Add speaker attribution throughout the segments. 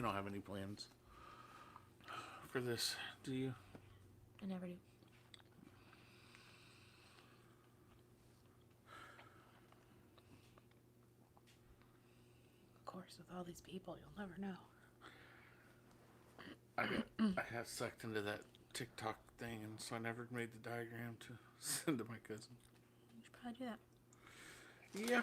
Speaker 1: don't have any plans for this. Do you?
Speaker 2: I never do. Of course, with all these people, you'll never know.
Speaker 1: I got sucked into that TikTok thing, and so I never made the diagram to send to my cousin.
Speaker 2: You should probably do that.
Speaker 1: Yeah.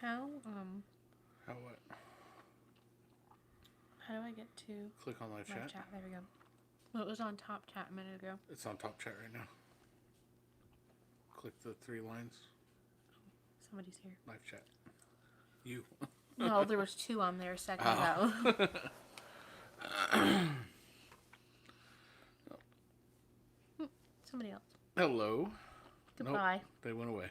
Speaker 1: How what?
Speaker 2: How do I get to
Speaker 1: Click on live chat.
Speaker 2: There we go. Well, it was on top chat a minute ago.
Speaker 1: It's on top chat right now. Click the 3 lines.
Speaker 2: Somebody's here.
Speaker 1: Live chat. You.
Speaker 2: No, there was 2 on there a second ago. Somebody else.
Speaker 1: Hello.
Speaker 2: Goodbye.
Speaker 1: Nope, they went away.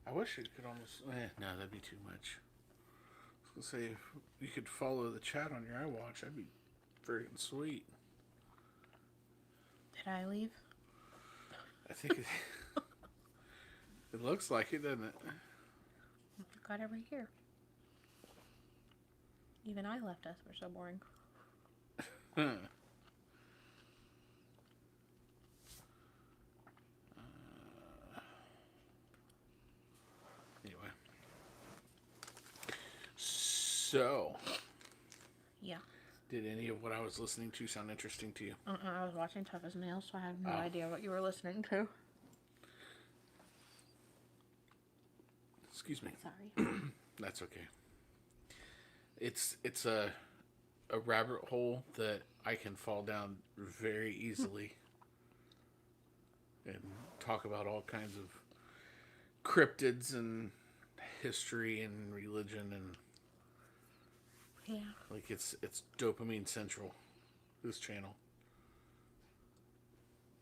Speaker 1: I wish it could almost... no, that'd be too much. I was going to say, if you could follow the chat on your iWatch, that'd be freaking sweet.
Speaker 2: Did I leave?
Speaker 1: I think it looks like it, doesn't it?
Speaker 2: Look at over here. Even I left us. We're so boring.
Speaker 1: Anyway. So.
Speaker 2: Yeah.
Speaker 1: Did any of what I was listening to sound interesting to you?
Speaker 2: I was watching Tough as Nails, so I have no idea what you were listening to.
Speaker 1: Excuse me.
Speaker 2: Sorry.
Speaker 1: That's okay. It's a rabbit hole that I can fall down very easily and talk about all kinds of cryptids and history and religion and like it's dopamine central, this channel.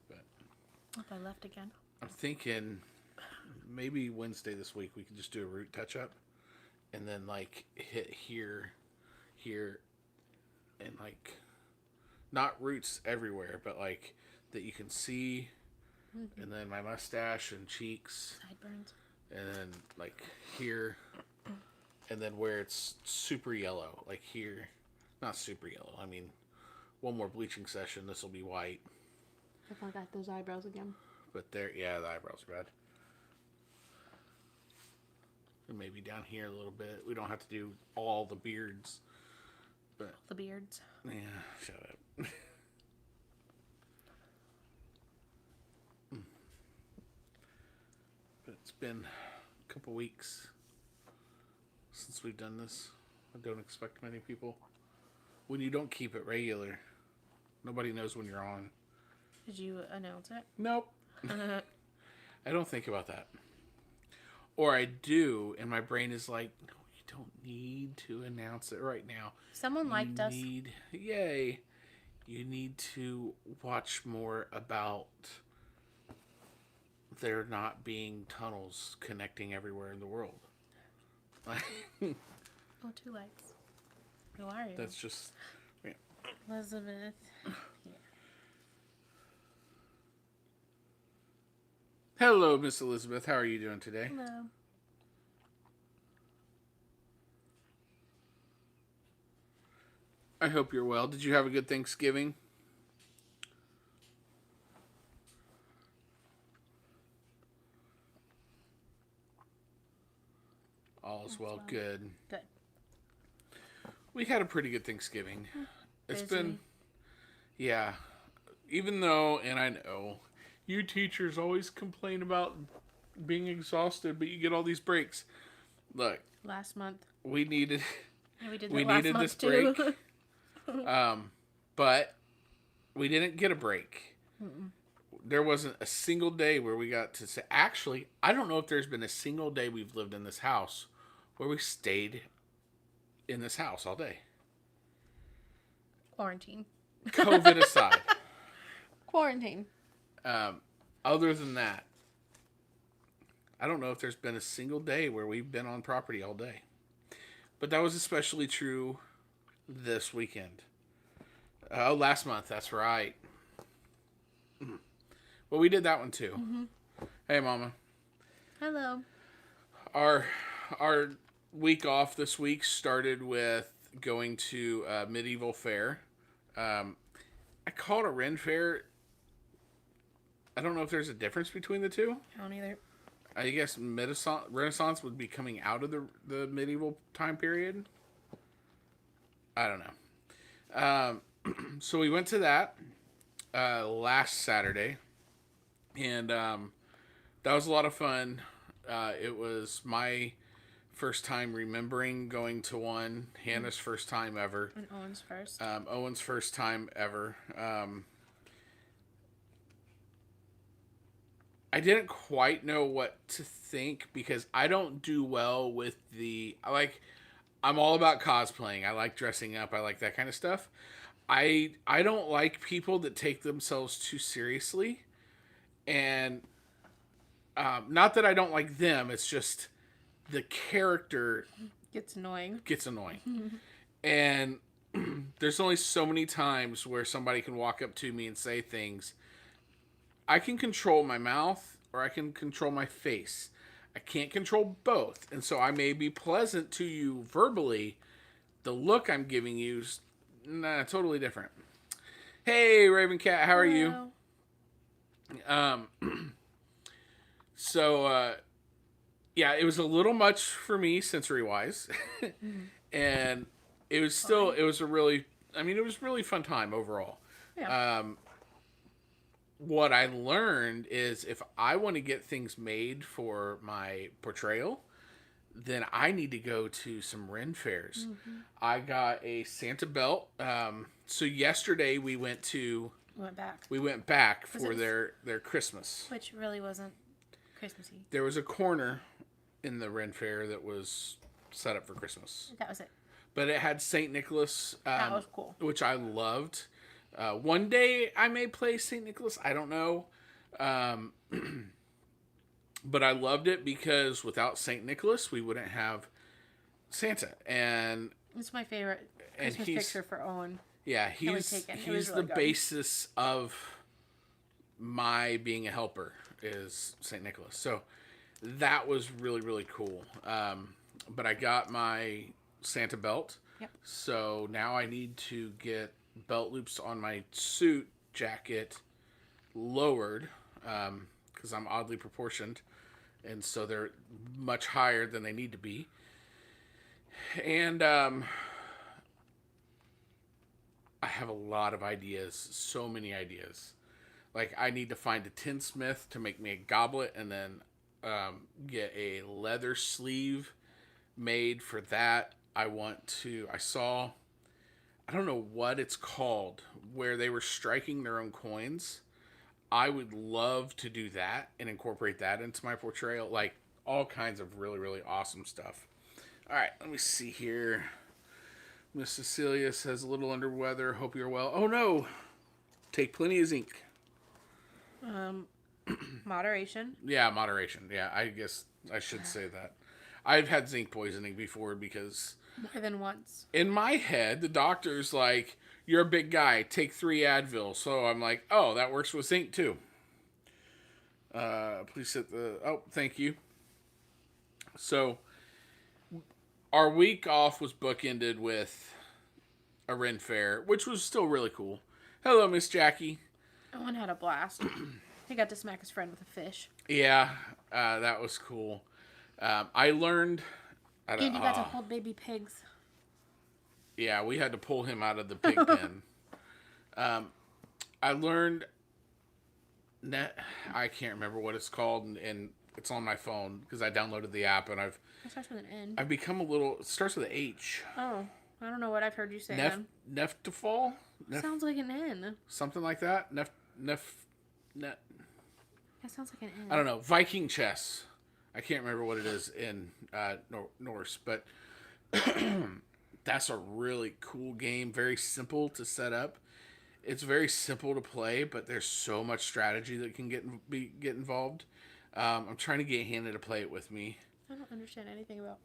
Speaker 1: But
Speaker 2: If I left again.
Speaker 1: I'm thinking maybe Wednesday this week we can just do a root touch up and then like hit here and like not roots everywhere, but like that you can see, and then my mustache and cheeks,
Speaker 2: Sideburns,
Speaker 1: and then like here, and then where it's super yellow, like here, not super yellow. I mean, one more bleaching session, this will be white.
Speaker 2: If I got those eyebrows again.
Speaker 1: But there, yeah, the eyebrows are bad. And maybe down here a little bit. We don't have to do all the beards. But
Speaker 2: the beards.
Speaker 1: Yeah, shut up. But it's been a couple weeks since we've done this. I don't expect many people. When you don't keep it regular, nobody knows when you're on.
Speaker 2: Did you announce it?
Speaker 1: Nope. I don't think about that. Or I do, and my brain is like, no, you don't need to announce it right now.
Speaker 2: Someone liked us.
Speaker 1: Yay. You need to watch more about there not being tunnels connecting everywhere in the world.
Speaker 2: Oh, 2 likes. Who are you?
Speaker 1: That's just... Yeah.
Speaker 2: Elizabeth.
Speaker 1: Hello, Miss Elizabeth. How are you doing today?
Speaker 2: Hello.
Speaker 1: I hope you're well. Did you have a good Thanksgiving? All is well. Good.
Speaker 2: Good.
Speaker 1: We had a pretty good Thanksgiving. It's
Speaker 2: Busy.
Speaker 1: been... Yeah. Even though, and I know, you teachers always complain about being exhausted, but you get all these breaks. Look.
Speaker 2: Last month.
Speaker 1: We needed...
Speaker 2: Yeah, we did that
Speaker 1: we
Speaker 2: last
Speaker 1: needed
Speaker 2: month
Speaker 1: this
Speaker 2: too.
Speaker 1: break. But we didn't get a break. There wasn't a single day where we got to say... Actually, I don't know if there's been a single day we've lived in this house where we stayed in this house all day.
Speaker 2: Quarantine.
Speaker 1: COVID aside.
Speaker 2: Quarantine.
Speaker 1: Other than that, I don't know if there's been a single day where we've been on property all day. But that was especially true this weekend. Oh, last month. That's right. Well, we did that one too.
Speaker 2: Mm-hmm.
Speaker 1: Hey, Mama.
Speaker 2: Hello.
Speaker 1: Our week off this week started with going to a medieval fair. I call it a Ren fair. I don't know if there's a difference between the two.
Speaker 2: I don't either.
Speaker 1: I guess Renaissance would be coming out of the medieval time period. I don't know. So we went to that last Saturday, and that was a lot of fun. It was my first time remembering going to one. Hannah's first time ever.
Speaker 2: And Owen's first.
Speaker 1: Owen's first time ever. I didn't quite know what to think because I don't do well with I'm all about cosplaying. I like dressing up. I like that kind of stuff. I don't like people that take themselves too seriously. And not that I don't like them. It's just the character
Speaker 2: Gets annoying.
Speaker 1: And there's only so many times where somebody can walk up to me and say things. I can control my mouth or I can control my face. I can't control both. And so I may be pleasant to you verbally. The look I'm giving you is totally different. Hey, Raven Cat, how are you? So, yeah, it was a little much for me sensory-wise. And it was it was a really fun time overall.
Speaker 2: Yeah.
Speaker 1: What I learned is if I want to get things made for my portrayal, then I need to go to some Ren fairs. Mm-hmm. I got a Santa belt. So yesterday we went back. We went back for their Christmas.
Speaker 2: Which really wasn't Christmassy.
Speaker 1: There was a corner in the Ren fair that was set up for Christmas.
Speaker 2: That was it.
Speaker 1: But it had St. Nicholas.
Speaker 2: That was cool.
Speaker 1: Which I loved. One day I may play St. Nicholas. I don't know. But I loved it because without St. Nicholas, we wouldn't have Santa. And
Speaker 2: it's my favorite Christmas picture for Owen.
Speaker 1: Yeah, he's really the basis of my being a helper is St. Nicholas. So that was really, really cool. But I got my Santa belt.
Speaker 2: Yep. So
Speaker 1: now I need to get belt loops on my suit jacket lowered because I'm oddly proportioned, and so they're much higher than they need to be. And I have a lot of ideas, so many ideas. Like I need to find a tinsmith to make me a goblet, and then get a leather sleeve made for that. I don't know what it's called, where they were striking their own coins. I would love to do that and incorporate that into my portrayal. Like, all kinds of really, really awesome stuff. All right, let me see here. Miss Cecilia says, a little under weather. Hope you're well. Oh, no. Take plenty of zinc.
Speaker 2: Moderation.
Speaker 1: Yeah, moderation. Yeah, I guess I should say that. I've had zinc poisoning before because...
Speaker 2: More than once.
Speaker 1: In my head, the doctor's like, you're a big guy, take 3 Advil. So I'm like, oh, that works with zinc too. Please hit thank you. So our week off was bookended with a Ren fair, which was still really cool. Hello, Miss Jackie.
Speaker 2: Owen had a blast. He got to smack his friend with a fish.
Speaker 1: Yeah, that was cool. I learned...
Speaker 2: And you got to hold baby pigs.
Speaker 1: Yeah, we had to pull him out of the pig pen. I learned... I can't remember what it's called, and it's on my phone, because I downloaded the app, and
Speaker 2: It starts with an N.
Speaker 1: I've become a little... It starts with an H.
Speaker 2: Oh, I don't know what I've heard you say.
Speaker 1: Neftafall?
Speaker 2: Sounds like an N.
Speaker 1: Something like that?
Speaker 2: That sounds like an N.
Speaker 1: I don't know. Viking chess. I can't remember what it is in Norse, but That's a really cool game. Very simple to set up. It's very simple to play, but there's so much strategy that can get involved. I'm trying to get Hannah to play it with me.
Speaker 2: I don't understand anything about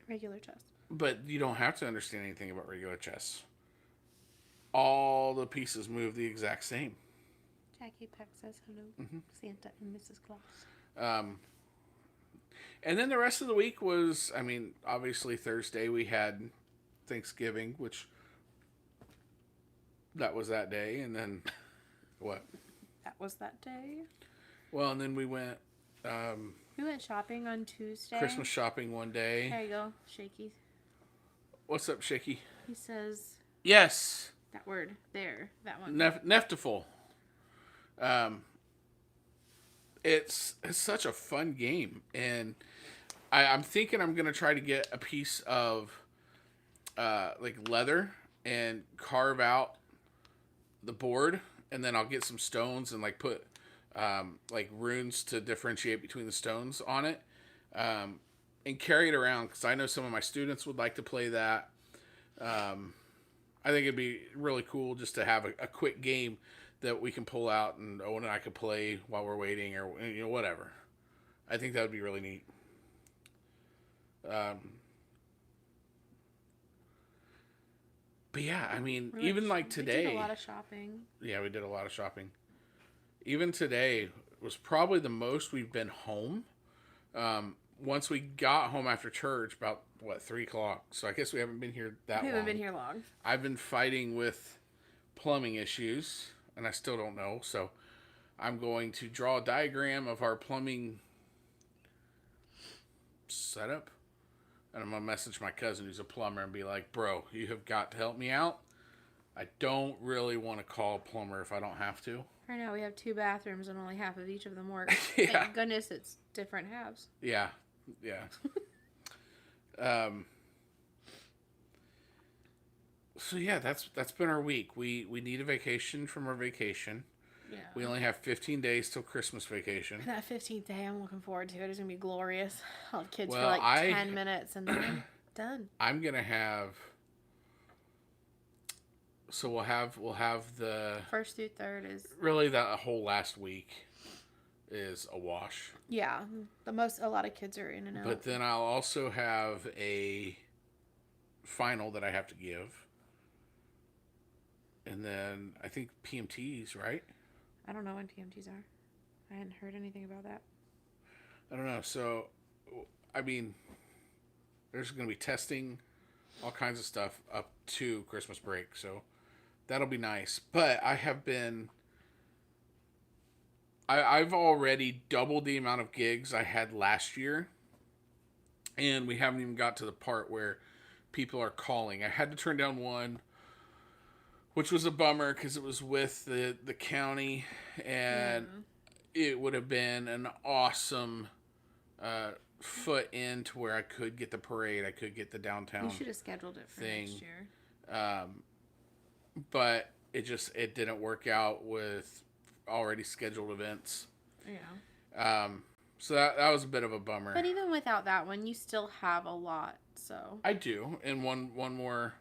Speaker 2: regular chess.
Speaker 1: But you don't have to understand anything about regular chess. All the pieces move the exact same.
Speaker 2: Jackie Peck says hello. Santa and Mrs. Claus.
Speaker 1: And then the rest of the week was, I mean, obviously Thursday we had Thanksgiving, which that was that day. And then what?
Speaker 2: That was that day.
Speaker 1: Well, and then we went
Speaker 2: shopping on Tuesday.
Speaker 1: Christmas shopping one day.
Speaker 2: There you go, Shaky.
Speaker 1: What's up, Shaky?
Speaker 2: He says
Speaker 1: yes.
Speaker 2: that word there. That one.
Speaker 1: Neftiful. It's such a fun game, and I'm thinking I'm gonna try to get a piece of like leather and carve out the board, and then I'll get some stones and like put like runes to differentiate between the stones on it, and carry it around because I know some of my students would like to play that. I think it'd be really cool just to have a quick game that we can pull out and Owen and I could play while we're waiting, or whatever. I think that would be really neat. But yeah, I mean, even like today,
Speaker 2: we did a lot of shopping.
Speaker 1: Yeah, we did a lot of shopping. Even today was probably the most we've been home. Once we got home after church, about 3:00. So I guess we haven't been here that long.
Speaker 2: We haven't been here long.
Speaker 1: I've been fighting with plumbing issues, and I still don't know. So I'm going to draw a diagram of our plumbing setup, and I'm going to message my cousin who's a plumber and be like, bro, you have got to help me out. I don't really want to call a plumber if I don't have to.
Speaker 2: Right now we have 2 bathrooms and only half of each of them work.
Speaker 1: Yeah.
Speaker 2: Thank goodness it's different halves.
Speaker 1: Yeah. So yeah, that's been our week. We need a vacation from our vacation.
Speaker 2: Yeah.
Speaker 1: We only have 15 days till Christmas vacation.
Speaker 2: That 15th day, I'm looking forward to it. It's going to be glorious. I'll have kids for like 10 minutes and then I'm done.
Speaker 1: I'm going to have... So we'll have the...
Speaker 2: 1st through 3rd is...
Speaker 1: Really, that whole last week is a wash.
Speaker 2: Yeah. A lot of kids are in and out.
Speaker 1: But then I'll also have a final that I have to give. And then I think PMTs, right?
Speaker 2: I don't know when PMTs are. I hadn't heard anything about that.
Speaker 1: I don't know. So, I mean, there's going to be testing, all kinds of stuff up to Christmas break. So, that'll be nice. But I have been... I've already doubled the amount of gigs I had last year. And we haven't even got to the part where people are calling. I had to turn down one, which was a bummer because it was with the county, and it would have been an awesome foot in to where I could get the parade. I could get the downtown.
Speaker 2: You should have scheduled it for next year.
Speaker 1: But it didn't work out with already scheduled events.
Speaker 2: Yeah.
Speaker 1: So that was a bit of a bummer.
Speaker 2: But even without that one, you still have a lot. So
Speaker 1: I do, and one more.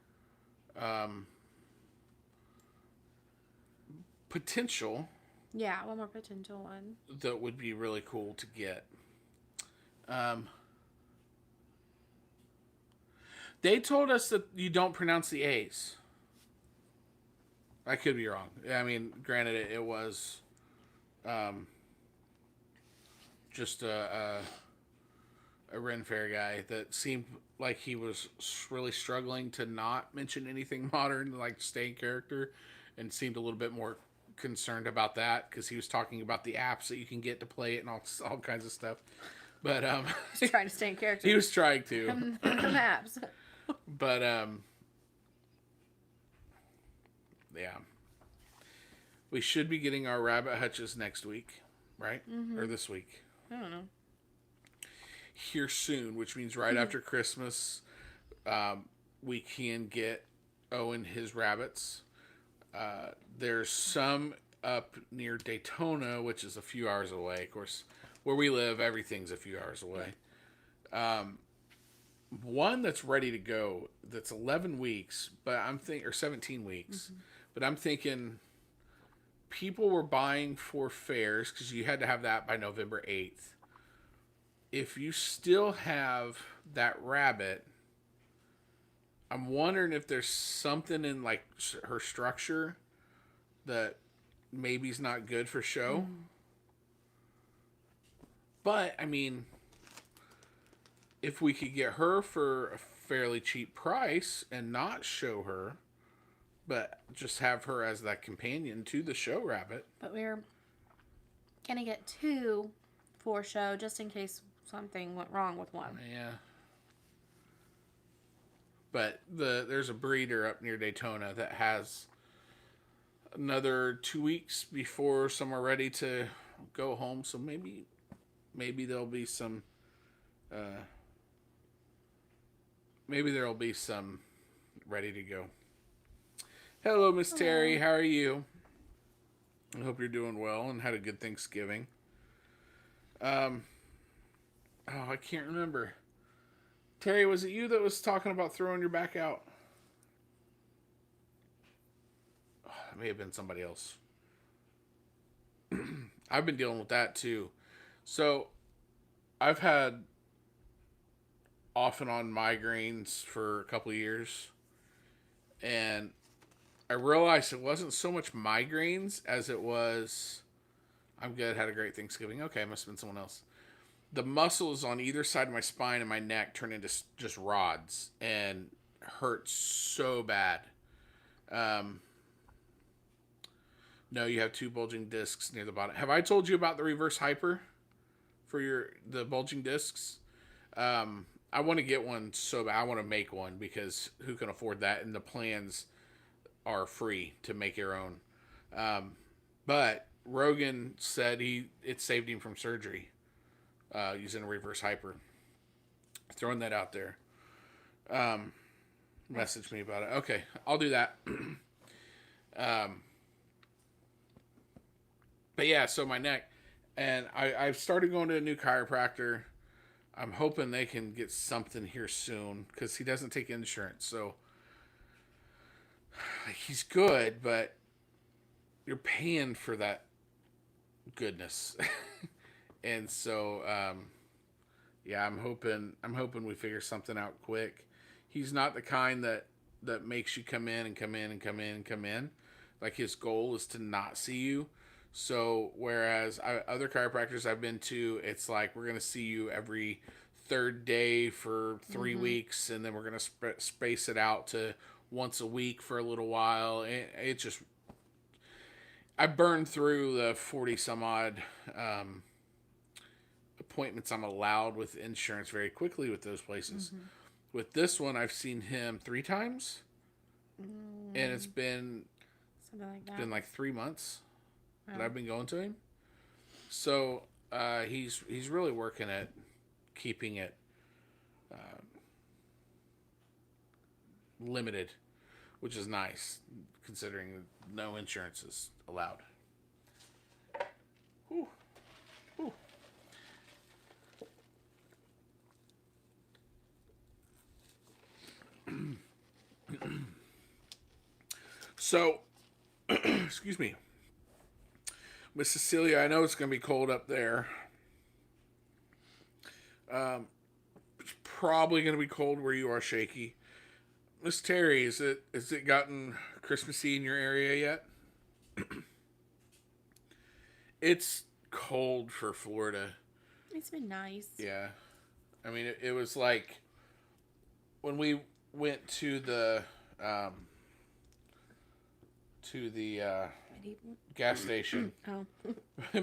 Speaker 1: Potential.
Speaker 2: Yeah, one more potential one.
Speaker 1: That would be really cool to get. They told us that you don't pronounce the A's. I could be wrong. I mean, granted, it was just a Ren Fair guy that seemed like he was really struggling to not mention anything modern, like stay in character, and seemed a little bit more concerned about that because he was talking about the apps that you can get to play it and all kinds of stuff. But
Speaker 2: he's trying to stay in character.
Speaker 1: He was trying to.
Speaker 2: The apps.
Speaker 1: But yeah, we should be getting our rabbit hutches next week, right?
Speaker 2: Mm-hmm.
Speaker 1: Or this week?
Speaker 2: I don't know.
Speaker 1: Here soon, which means right after Christmas, we can get Owen his rabbits. There's some up near Daytona, which is a few hours away. Of course, where we live, everything's a few hours away. one that's ready to go. That's 11 weeks, but or 17 weeks. Mm-hmm. But I'm thinking people were buying for fairs because you had to have that by November 8th. If you still have that rabbit, I'm wondering if there's something in like her structure that maybe is not good for show. Mm. But I mean, if we could get her for a fairly cheap price and not show her, but just have her as that companion to the show rabbit.
Speaker 2: But we're gonna get 2 for show just in case something went wrong with one.
Speaker 1: Yeah. But there's a breeder up near Daytona that has another 2 weeks before some are ready to go home. So maybe there'll be some ready to go. Hello, Miss Terry. How are you? I hope you're doing well and had a good Thanksgiving. I can't remember. Terry, was it you that was talking about throwing your back out? Oh, it may have been somebody else. I've been dealing with that too. So, I've had off and on migraines for a couple of years. And I realized it wasn't so much migraines as it was, I'm good, had a great Thanksgiving. Okay, must have been someone else. The muscles on either side of my spine and my neck turn into just rods and hurt so bad. No, you have 2 bulging discs near the bottom. Have I told you about the reverse hyper for the bulging discs? I want to get one so bad. I want to make one because who can afford that? And the plans are free to make your own. But Rogan said it saved him from surgery using a reverse hyper. Throwing that out there. Message me about it. Okay, I'll do that. But yeah, so my neck. And I've started going to a new chiropractor. I'm hoping they can get something here soon because he doesn't take insurance. So he's good, but you're paying for that goodness. And so, yeah, I'm hoping we figure something out quick. He's not the kind that makes you come in. Like his goal is to not see you. So whereas other chiropractors I've been to, it's like we're going to see you every 3rd day for 3 weeks, and then we're going to space it out to once a week for a little while. It just, I burned through the 40 some odd appointments I'm allowed with insurance very quickly with those places. Mm-hmm. With this one, I've seen him 3 times, and it's been something like that. It's been like 3 months that I've been going to him. So he's really working at keeping it limited, which is nice considering no insurance is allowed. Whew. Whew. So, excuse me. Miss Cecilia, I know it's going to be cold up there. It's probably going to be cold where you are, Shaky. Miss Terry, has it gotten Christmassy in your area yet? It's cold for Florida.
Speaker 2: It's been nice.
Speaker 1: Yeah. I mean, it was like when we went to the gas station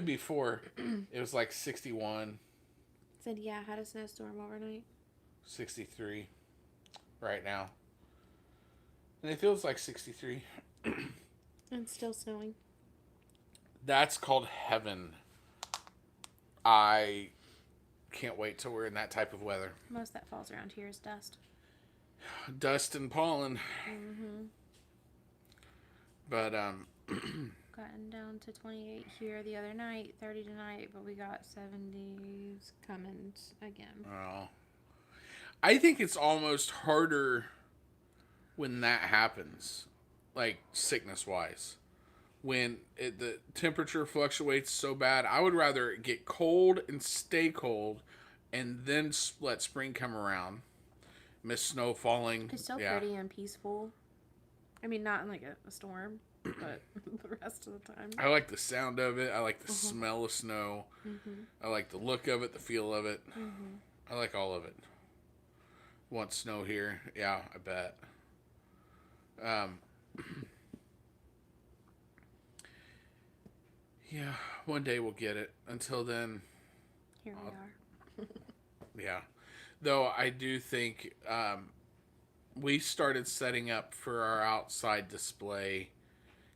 Speaker 1: before, it was like 61.
Speaker 2: Said, yeah, had a snowstorm overnight.
Speaker 1: 63 right now. And it feels like 63.
Speaker 2: And still snowing.
Speaker 1: That's called heaven. I can't wait till we're in that type of weather.
Speaker 2: Most that falls around here is dust.
Speaker 1: Dust and pollen.
Speaker 2: Mm-hmm.
Speaker 1: But,
Speaker 2: gotten down to 28 here the other night, 30 tonight, but we got 70s coming again.
Speaker 1: Oh. I think it's almost harder when that happens, like sickness wise. When the temperature fluctuates so bad, I would rather get cold and stay cold, and then let spring come around. Miss snow falling.
Speaker 2: It's so
Speaker 1: Yeah.
Speaker 2: pretty and peaceful. I mean, not in like a storm, but the rest of the time.
Speaker 1: I like the sound of it. I like the smell of snow. I like the look of it, the feel of it. I like all of it. Want snow here? Yeah, I bet. Yeah, one day we'll get it. Until then,
Speaker 2: Here we are.
Speaker 1: yeah. Though I do think we started setting up for our outside display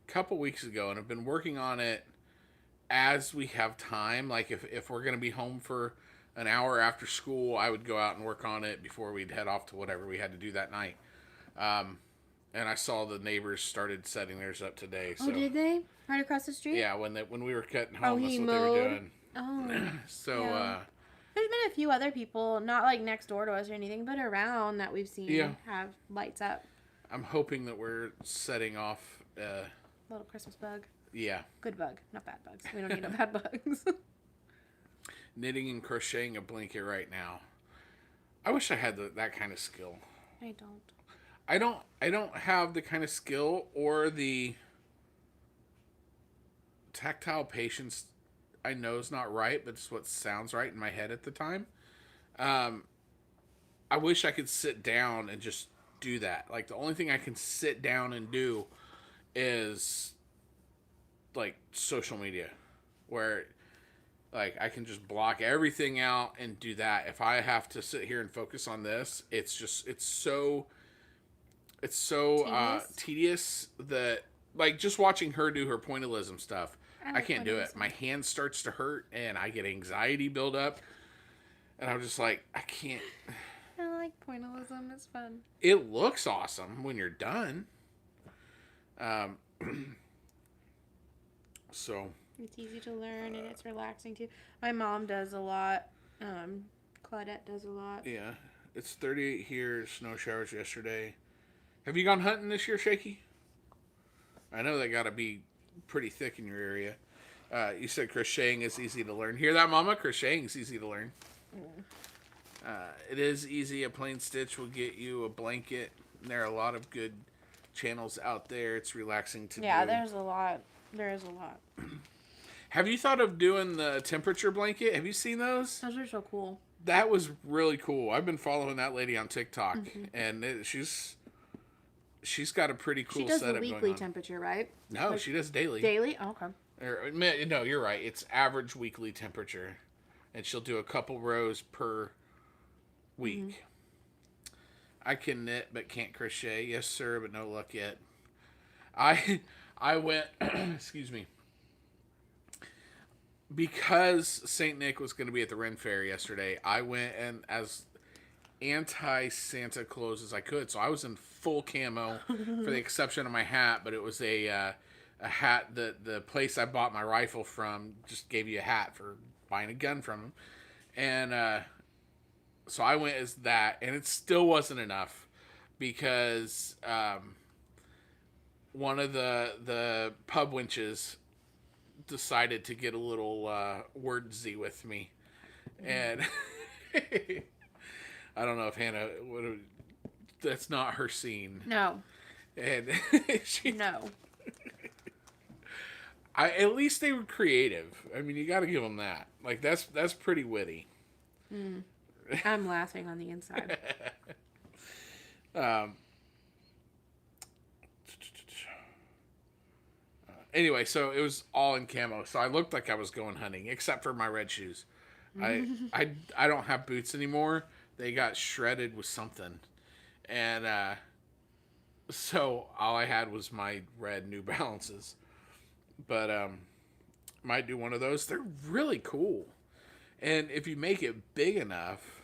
Speaker 1: a couple weeks ago and have been working on it as we have time. Like if we're going to be home for an hour after school, I would go out and work on it before we'd head off to whatever we had to do that night. And I saw the neighbors started setting theirs up today. So,
Speaker 2: Oh, did they? Right across the street?
Speaker 1: yeah, when we were cutting home, that's
Speaker 2: he
Speaker 1: what they were
Speaker 2: mowed?
Speaker 1: doing.
Speaker 2: Oh.
Speaker 1: So,
Speaker 2: Yeah. There's been a few other people, not like next door to us or anything, but around that we've seen have lights up.
Speaker 1: I'm hoping that we're setting off.
Speaker 2: Little Christmas bug.
Speaker 1: Yeah.
Speaker 2: Good bug, not bad bugs. We don't need no bad bugs.
Speaker 1: Knitting and crocheting a blanket right now. I wish I had that kind of skill.
Speaker 2: I don't.
Speaker 1: I don't have the kind of skill or the tactile patience. I know is not right, but it's what sounds right in my head at the time. I wish I could sit down and just do that. Like the only thing I can sit down and do is like social media, where like I can just block everything out and do that. If I have to sit here and focus on this, it's so tedious that like just watching her do her pointillism stuff, I can't do it. My hand starts to hurt and I get anxiety build up, and I'm just like, I can't.
Speaker 2: I like pointillism. It's fun.
Speaker 1: It looks awesome when you're done. So
Speaker 2: it's easy to learn and it's relaxing too. My mom does a lot. Claudette does a lot.
Speaker 1: Yeah, it's 38 here. Snow showers yesterday. Have you gone hunting this year, Shaky? I know they got to be pretty thick in your area. You said crocheting is easy to learn. Hear that, Mama? Crocheting is easy to learn. It is easy. A plain stitch will get you a blanket. There are a lot of good channels out there. It's relaxing to do.
Speaker 2: Yeah, there's a lot. There is a lot.
Speaker 1: Have you thought of doing the temperature blanket? Have you seen those?
Speaker 2: Those are so cool.
Speaker 1: That was really cool. I've been following that lady on TikTok, and she's got a pretty cool setup going on.
Speaker 2: She does the weekly temperature, right?
Speaker 1: No, she does daily.
Speaker 2: Daily? Oh, okay.
Speaker 1: No, you're right. It's average weekly temperature, and she'll do a couple rows per week. I can knit but can't crochet. Yes, sir, but no luck yet. I went. Excuse me. Because Saint Nick was going to be at the Ren Fair yesterday, I went and as anti-Santa clothes as I could. So I was in full camo for the exception of my hat, but it was a hat that the place I bought my rifle from just gave you a hat for buying a gun from them. And so I went as that, and it still wasn't enough because one of the pub winches decided to get a little wordsy with me, and I don't know if Hannah would. That's not her scene.
Speaker 2: No.
Speaker 1: And
Speaker 2: no.
Speaker 1: At least they were creative. I mean, you got to give them that. Like that's pretty witty.
Speaker 2: I'm laughing on the inside.
Speaker 1: Anyway, so it was all in camo. So I looked like I was going hunting, except for my red shoes. I don't have boots anymore. They got shredded with something. And so all I had was my red New Balances. But might do one of those. They're really cool. And if you make it big enough,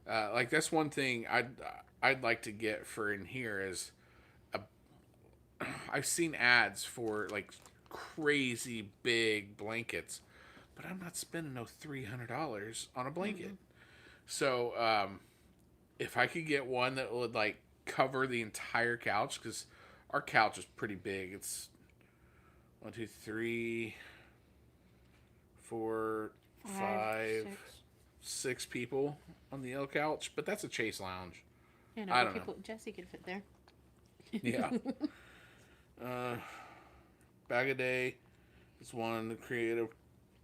Speaker 1: like that's one thing I'd like to get for in here is I've seen ads for like crazy big blankets, but I'm not spending no $300 on a blanket. So if I could get one that would like cover the entire couch, because our couch is pretty big. It's 1, 2, 3, 4, 5, 6 people on the L couch, but that's a Chase lounge.
Speaker 2: Yeah, no,
Speaker 1: I don't know.
Speaker 2: Jesse could fit there.
Speaker 1: Yeah. Bag a Day is one, the creative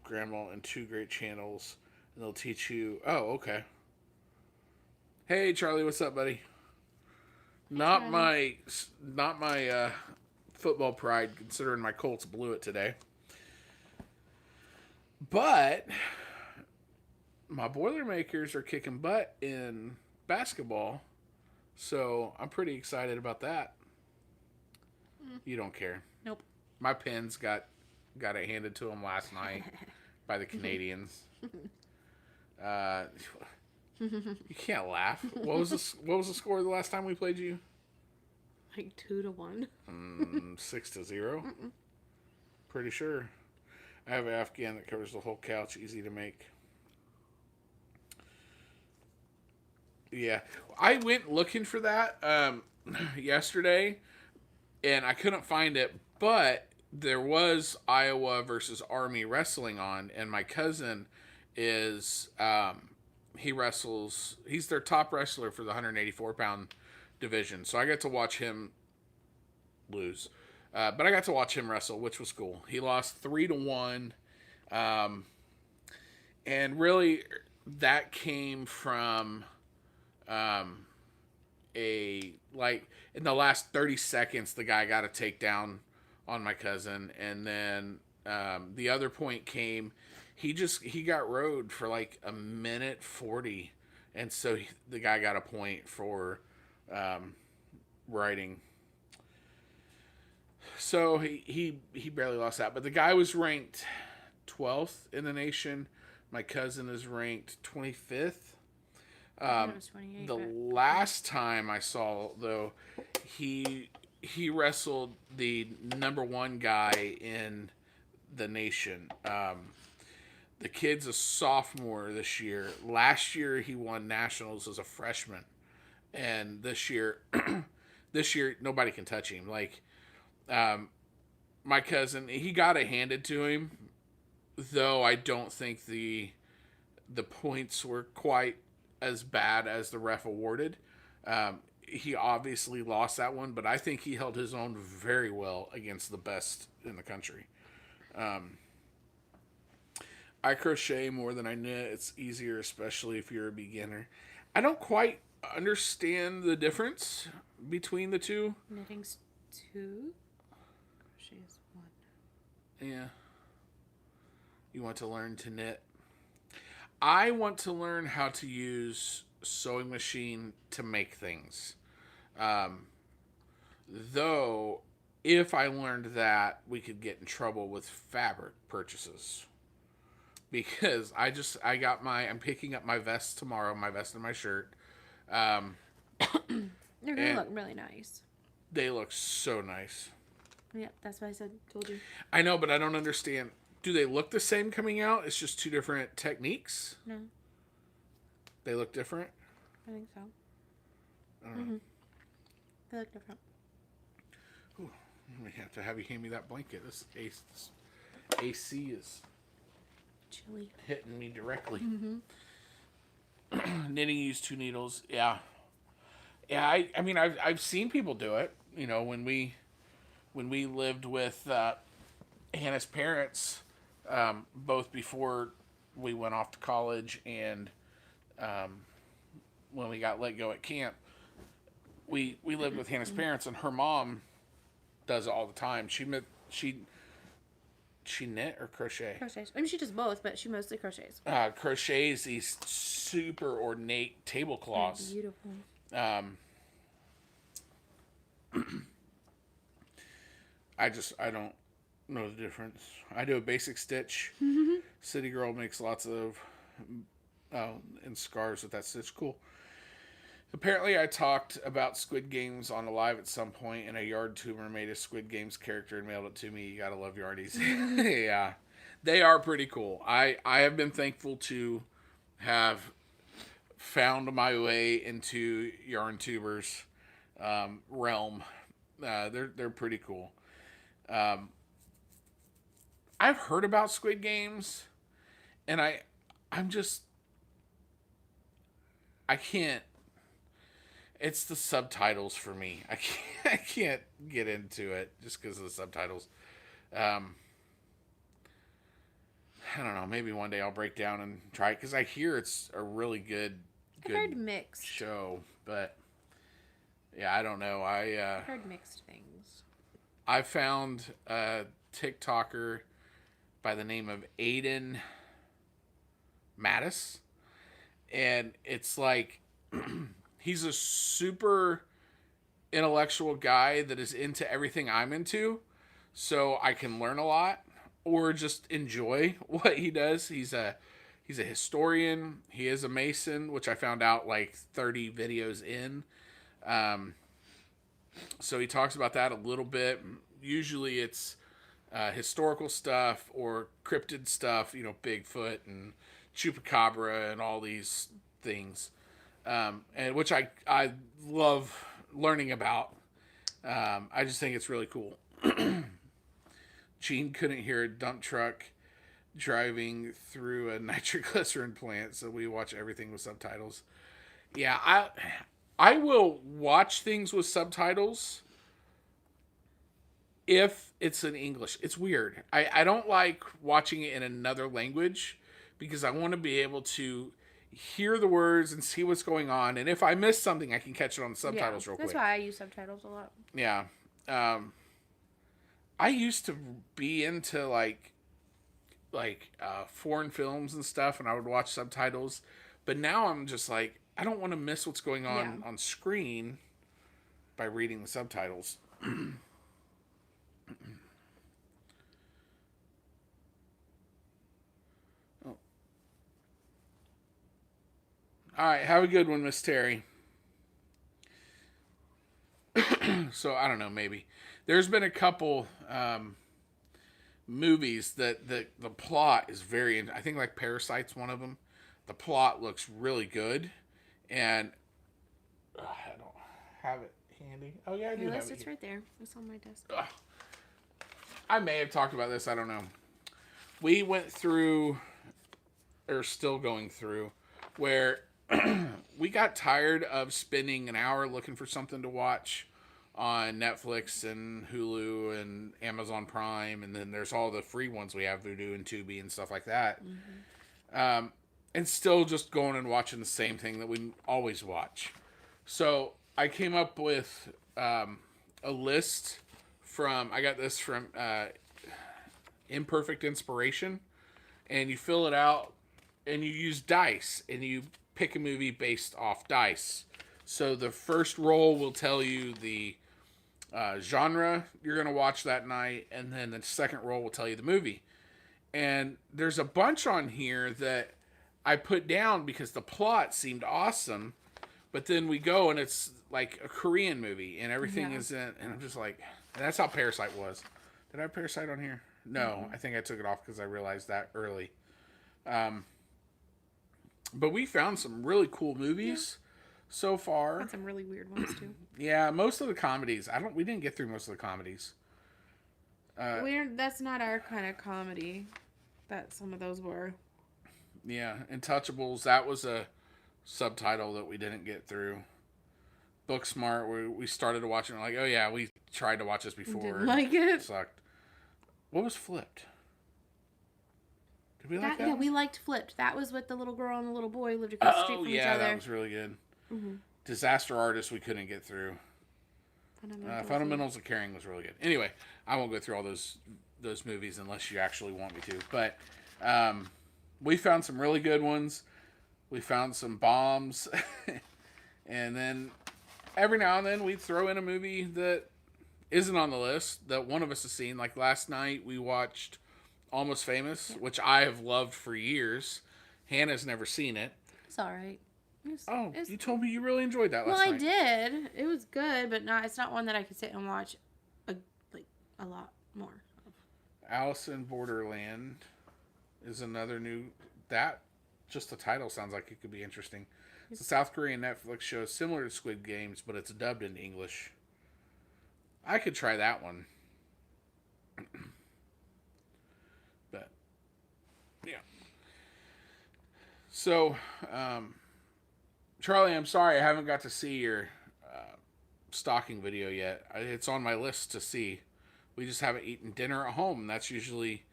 Speaker 1: grandma, and 2 great channels, and they'll teach you. Oh, okay. Hey, Charlie, what's up, buddy? Not my football pride, considering my Colts blew it today. But my Boilermakers are kicking butt in basketball, so I'm pretty excited about that. You don't care.
Speaker 2: Nope.
Speaker 1: My Pens got it handed to them last night by the Canadians. You can't laugh. What was the score the last time we played you?
Speaker 2: Like 2-1.
Speaker 1: 6-0. Mm-mm. Pretty sure. I have an Afghan that covers the whole couch. Easy to make. Yeah, I went looking for that yesterday, and I couldn't find it. But there was Iowa versus Army wrestling on, and my cousin is he wrestles. He's their top wrestler for the 184-pound division. So I got to watch him lose. But I got to watch him wrestle, which was cool. He lost 3-1. And really, that came from in the last 30 seconds, the guy got a takedown on my cousin. And then the other point came, he got rode for like 1:40. And so the guy got a point for riding. So he barely lost that. But the guy was ranked 12th in the nation. My cousin is ranked 25th. The last time I saw, though, he wrestled the number 1 guy in the nation. The kid's a sophomore this year. Last year he won nationals as a freshman, and this year nobody can touch him. Like, my cousin, he got it handed to him, though I don't think the points were quite as bad as the ref awarded. He obviously lost that one, but I think he held his own very well against the best in the country. I crochet more than I knit. It's easier, especially if you're a beginner. I don't quite understand the difference between the two.
Speaker 2: Knitting's 2, crochet's 1.
Speaker 1: Yeah. You want to learn to knit. I want to learn how to use sewing machine to make things. Though, if I learned that, we could get in trouble with fabric purchases. Because I'm picking up my vest tomorrow, my vest and my shirt.
Speaker 2: They're going to look really nice.
Speaker 1: They look so nice.
Speaker 2: Yep, that's what I told you.
Speaker 1: I know, but I don't understand. Do they look the same coming out? It's just 2 different techniques?
Speaker 2: No.
Speaker 1: They look different?
Speaker 2: I think so.
Speaker 1: I don't know.
Speaker 2: They look different.
Speaker 1: Ooh, we have to have you hand me that blanket. This AC is
Speaker 2: Chilly.
Speaker 1: hitting me directly. Knitting, use 2 needles. Yeah. Yeah, I mean, I've seen people do it. You know, when we lived with Hannah's parents, both before we went off to college and when we got let go at camp, we lived with Hannah's parents, and her mom does it all the time. She knit or crochet?
Speaker 2: Crochets. I mean, she does both, but she mostly crochets.
Speaker 1: Crochets these super ornate tablecloths.
Speaker 2: They're beautiful.
Speaker 1: I don't know the difference. I do a basic stitch. City Girl makes lots of and scarves with that stitch. Cool. Apparently, I talked about Squid Games on a live at some point, and a yard tuber made a Squid Games character and mailed it to me. You gotta love yardies. Yeah, they are pretty cool. I have been thankful to have found my way into yarn tubers realm. They're pretty cool. I've heard about Squid Games, and I'm just I can't. It's the subtitles for me. I can't get into it just because of the subtitles. I don't know. Maybe one day I'll break down and try it because I hear it's a really good
Speaker 2: I've heard mixed
Speaker 1: show. But yeah, I don't know.
Speaker 2: I've heard mixed things.
Speaker 1: I found a TikToker by the name of Aiden Mattis, and it's like he's a super intellectual guy that is into everything I'm into, so I can learn a lot or just enjoy what he does. He's a historian. He is a Mason, which I found out like 30 videos in. So he talks about that a little bit. Usually it's historical stuff or cryptid stuff, Bigfoot and Chupacabra and all these things, and which I love learning about. I just think it's really cool. Gene couldn't hear a dump truck driving through a nitroglycerin plant, so we watch everything with subtitles. Yeah, I will watch things with subtitles if it's in English. It's weird. I don't like watching it in another language because I want to be able to hear the words and see what's going on. And if I miss something, I can catch it on the subtitles real quick.
Speaker 2: That's why I use subtitles a lot.
Speaker 1: Yeah. I used to be into like foreign films and stuff, and I would watch subtitles. But now I'm just like, I don't want to miss what's going on screen by reading the subtitles. Oh. All right, have a good one, Miss Terry. So I don't know, maybe there's been a couple movies that the plot is very. I think like Parasite's one of them. The plot looks really good, and I don't have it handy. Oh yeah, I do have it.
Speaker 2: It's right there. It's on my desk.
Speaker 1: I may have talked about this. I don't know. We went through, or still going through, where we got tired of spending an hour looking for something to watch on Netflix and Hulu and Amazon Prime, and then there's all the free ones we have, Vudu and Tubi and stuff like that. Mm-hmm. And still just going and watching the same thing that we always watch. So I came up with a list I got this from Imperfect Inspiration, and you fill it out and you use dice and you pick a movie based off dice. So the first roll will tell you the genre you're going to watch that night, and then the second roll will tell you the movie. And there's a bunch on here that I put down because the plot seemed awesome, but then we go and it's like a Korean movie and everything is in, and I'm just like, and that's how Parasite was. Did I have Parasite on here? No, I think I took it off because I realized that early. But we found some really cool movies so far.
Speaker 2: And some really weird ones too.
Speaker 1: Yeah, most of the comedies. We didn't get through most of the comedies.
Speaker 2: That's not our kind of comedy. That some of those were.
Speaker 1: Yeah, Untouchables. That was a subtitle that we didn't get through. Booksmart. We started to watch it and like, oh yeah, we tried to watch this before.
Speaker 2: Didn't like it.
Speaker 1: Sucked. What was Flipped? Did we like that?
Speaker 2: Yeah, we liked Flipped. That was with the little girl and the little boy lived across the street from each other.
Speaker 1: That was really good. Mm-hmm. Disaster Artist we couldn't get through. Fundamentals of Caring was really good. Anyway, I won't go through all those movies unless you actually want me to. But we found some really good ones. We found some bombs. And then every now and then we'd throw in a movie that isn't on the list that one of us has seen. Like last night we watched Almost Famous, which I have loved for years. Hannah's never seen it.
Speaker 2: It's all right.
Speaker 1: You told me you really enjoyed that last night.
Speaker 2: Well, I did. It was good, but it's not one that I could sit and watch a lot more of.
Speaker 1: Alice in Borderland is another new... That Just the title sounds like it could be interesting. It's a South Korean Netflix show similar to Squid Games, but it's dubbed in English. I could try that one. But, yeah. So, Charlie, I'm sorry I haven't got to see your stocking video yet. It's on my list to see. We just haven't eaten dinner at home. And that's usually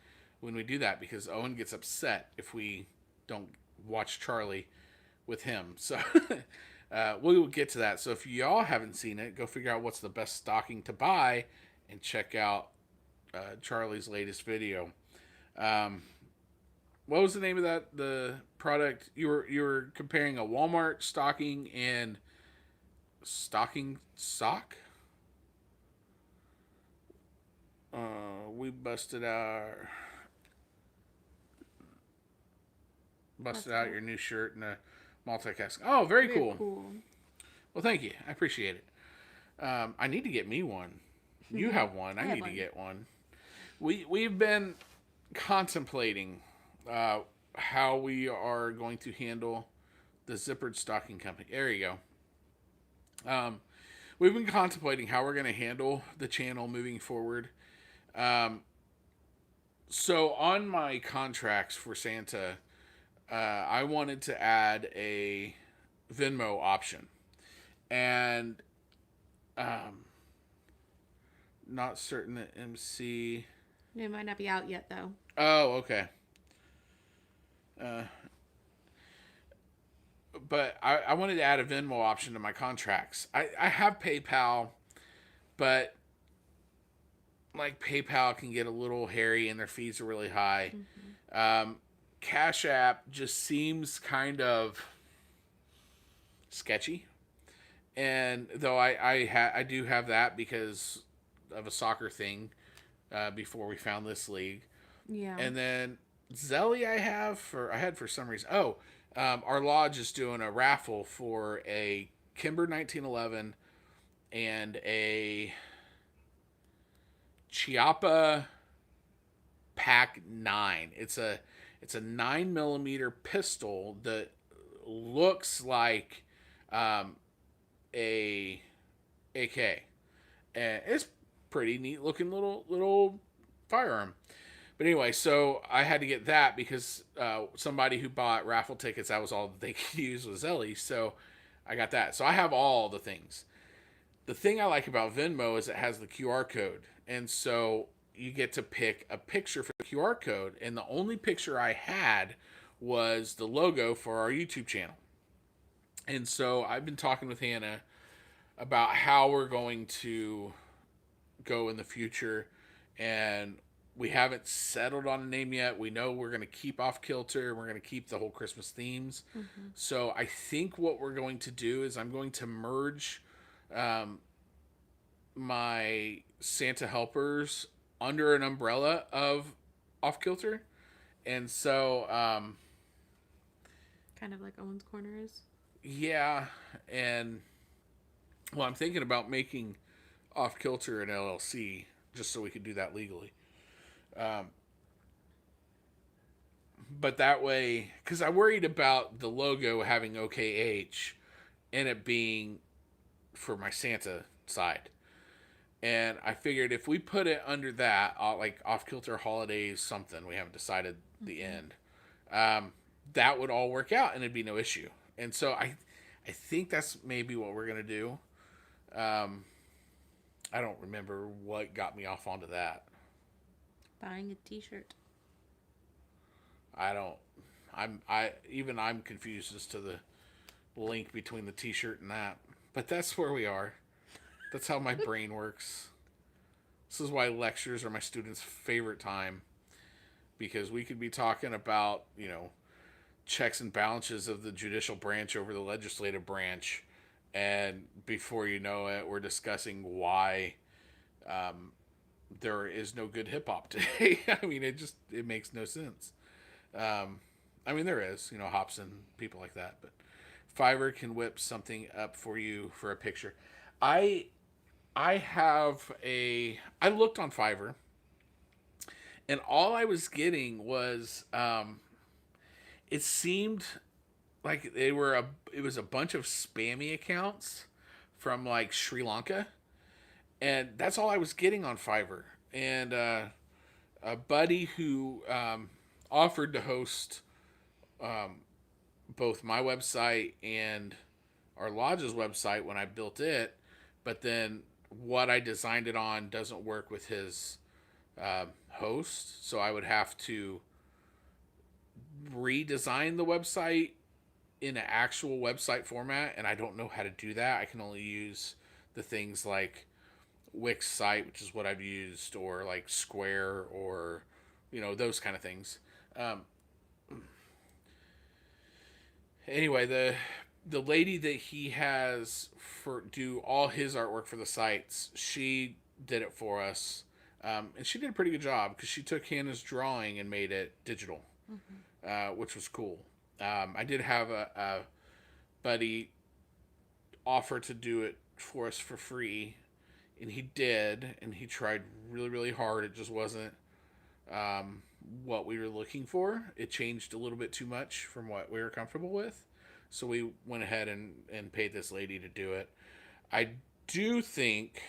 Speaker 1: when we do that because Owen gets upset if we don't watch Charlie with him. So we'll get to that. So if y'all haven't seen it, go figure out what's the best stocking to buy and check out Charlie's latest video. What was the name of the product? You were comparing a Walmart stocking and stocking sock? We busted out your new shirt and a multicast. Oh, very cool. Well, thank you. I appreciate it. I need to get me one. You have one. I need to get one. We've been contemplating how we are going to handle the zippered stocking company. There you go. We've been contemplating how we're going to handle the channel moving forward. So on my contracts for Santa, I wanted to add a Venmo option. And not certain that MC...
Speaker 2: It might not be out yet, though.
Speaker 1: Oh, okay. But I wanted to add a Venmo option to my contracts. I have PayPal, but like PayPal can get a little hairy and their fees are really high. Mm-hmm. Cash App just seems kind of sketchy. And though I do have that because of a soccer thing before we found this league.
Speaker 2: Yeah.
Speaker 1: And then Zelly I had for some reason. Our lodge is doing a raffle for a Kimber 1911 and a Chiappa Pack 9. It's a 9mm pistol that looks like a AK, and it's pretty neat looking little firearm. But anyway, so I had to get that because somebody who bought raffle tickets, that was all that they could use was Ellie. So I got that. So I have all the things. The thing I like about Venmo is it has the QR code. And so you get to pick a picture for the QR code. And the only picture I had was the logo for our YouTube channel. And so I've been talking with Hannah about how we're going to go in the future. And we haven't settled on a name yet. We know we're going to keep off Kilter and we're going to keep the whole Christmas themes. Mm-hmm. So I think what we're going to do is I'm going to merge my Santa helpers under an umbrella of Off Kilter. And so
Speaker 2: kind of like Owen's Corner is.
Speaker 1: Yeah. And well, I'm thinking about making Off Kilter an LLC just so we could do that legally. But that way, because I worried about the logo having OKH and it being for my Santa side. And I figured if we put it under that, like Off Kilter Holidays something, we haven't decided the end, that would all work out and it'd be no issue. And so I think that's maybe what we're going to do. I don't remember what got me off onto that.
Speaker 2: Buying a t-shirt.
Speaker 1: I'm confused as to the link between the t-shirt and that. But that's where we are. That's how my brain works. This is why lectures are my students' favorite time. Because we could be talking about, checks and balances of the judicial branch over the legislative branch. And before you know it, we're discussing why there is no good hip hop today. I mean, it makes no sense. There is, hops and people like that, but Fiverr can whip something up for you for a picture. I looked on Fiverr and all I was getting was, it seemed like it was a bunch of spammy accounts from like Sri Lanka, and that's all I was getting on Fiverr. And a buddy who offered to host both my website and our lodge's website when I built it, but then what I designed it on doesn't work with his host, so I would have to redesign the website in an actual website format, and I don't know how to do that. I can only use the things like Wix site, which is what I've used, or like Square, or those kind of things. Um, anyway, the lady that he has for do all his artwork for the sites, she did it for us, and she did a pretty good job because she took Hannah's drawing and made it digital, which was cool. I did have a buddy offer to do it for us for free, and he did, and he tried really, really hard. It just wasn't what we were looking for. It changed a little bit too much from what we were comfortable with. So we went ahead and paid this lady to do it. I do think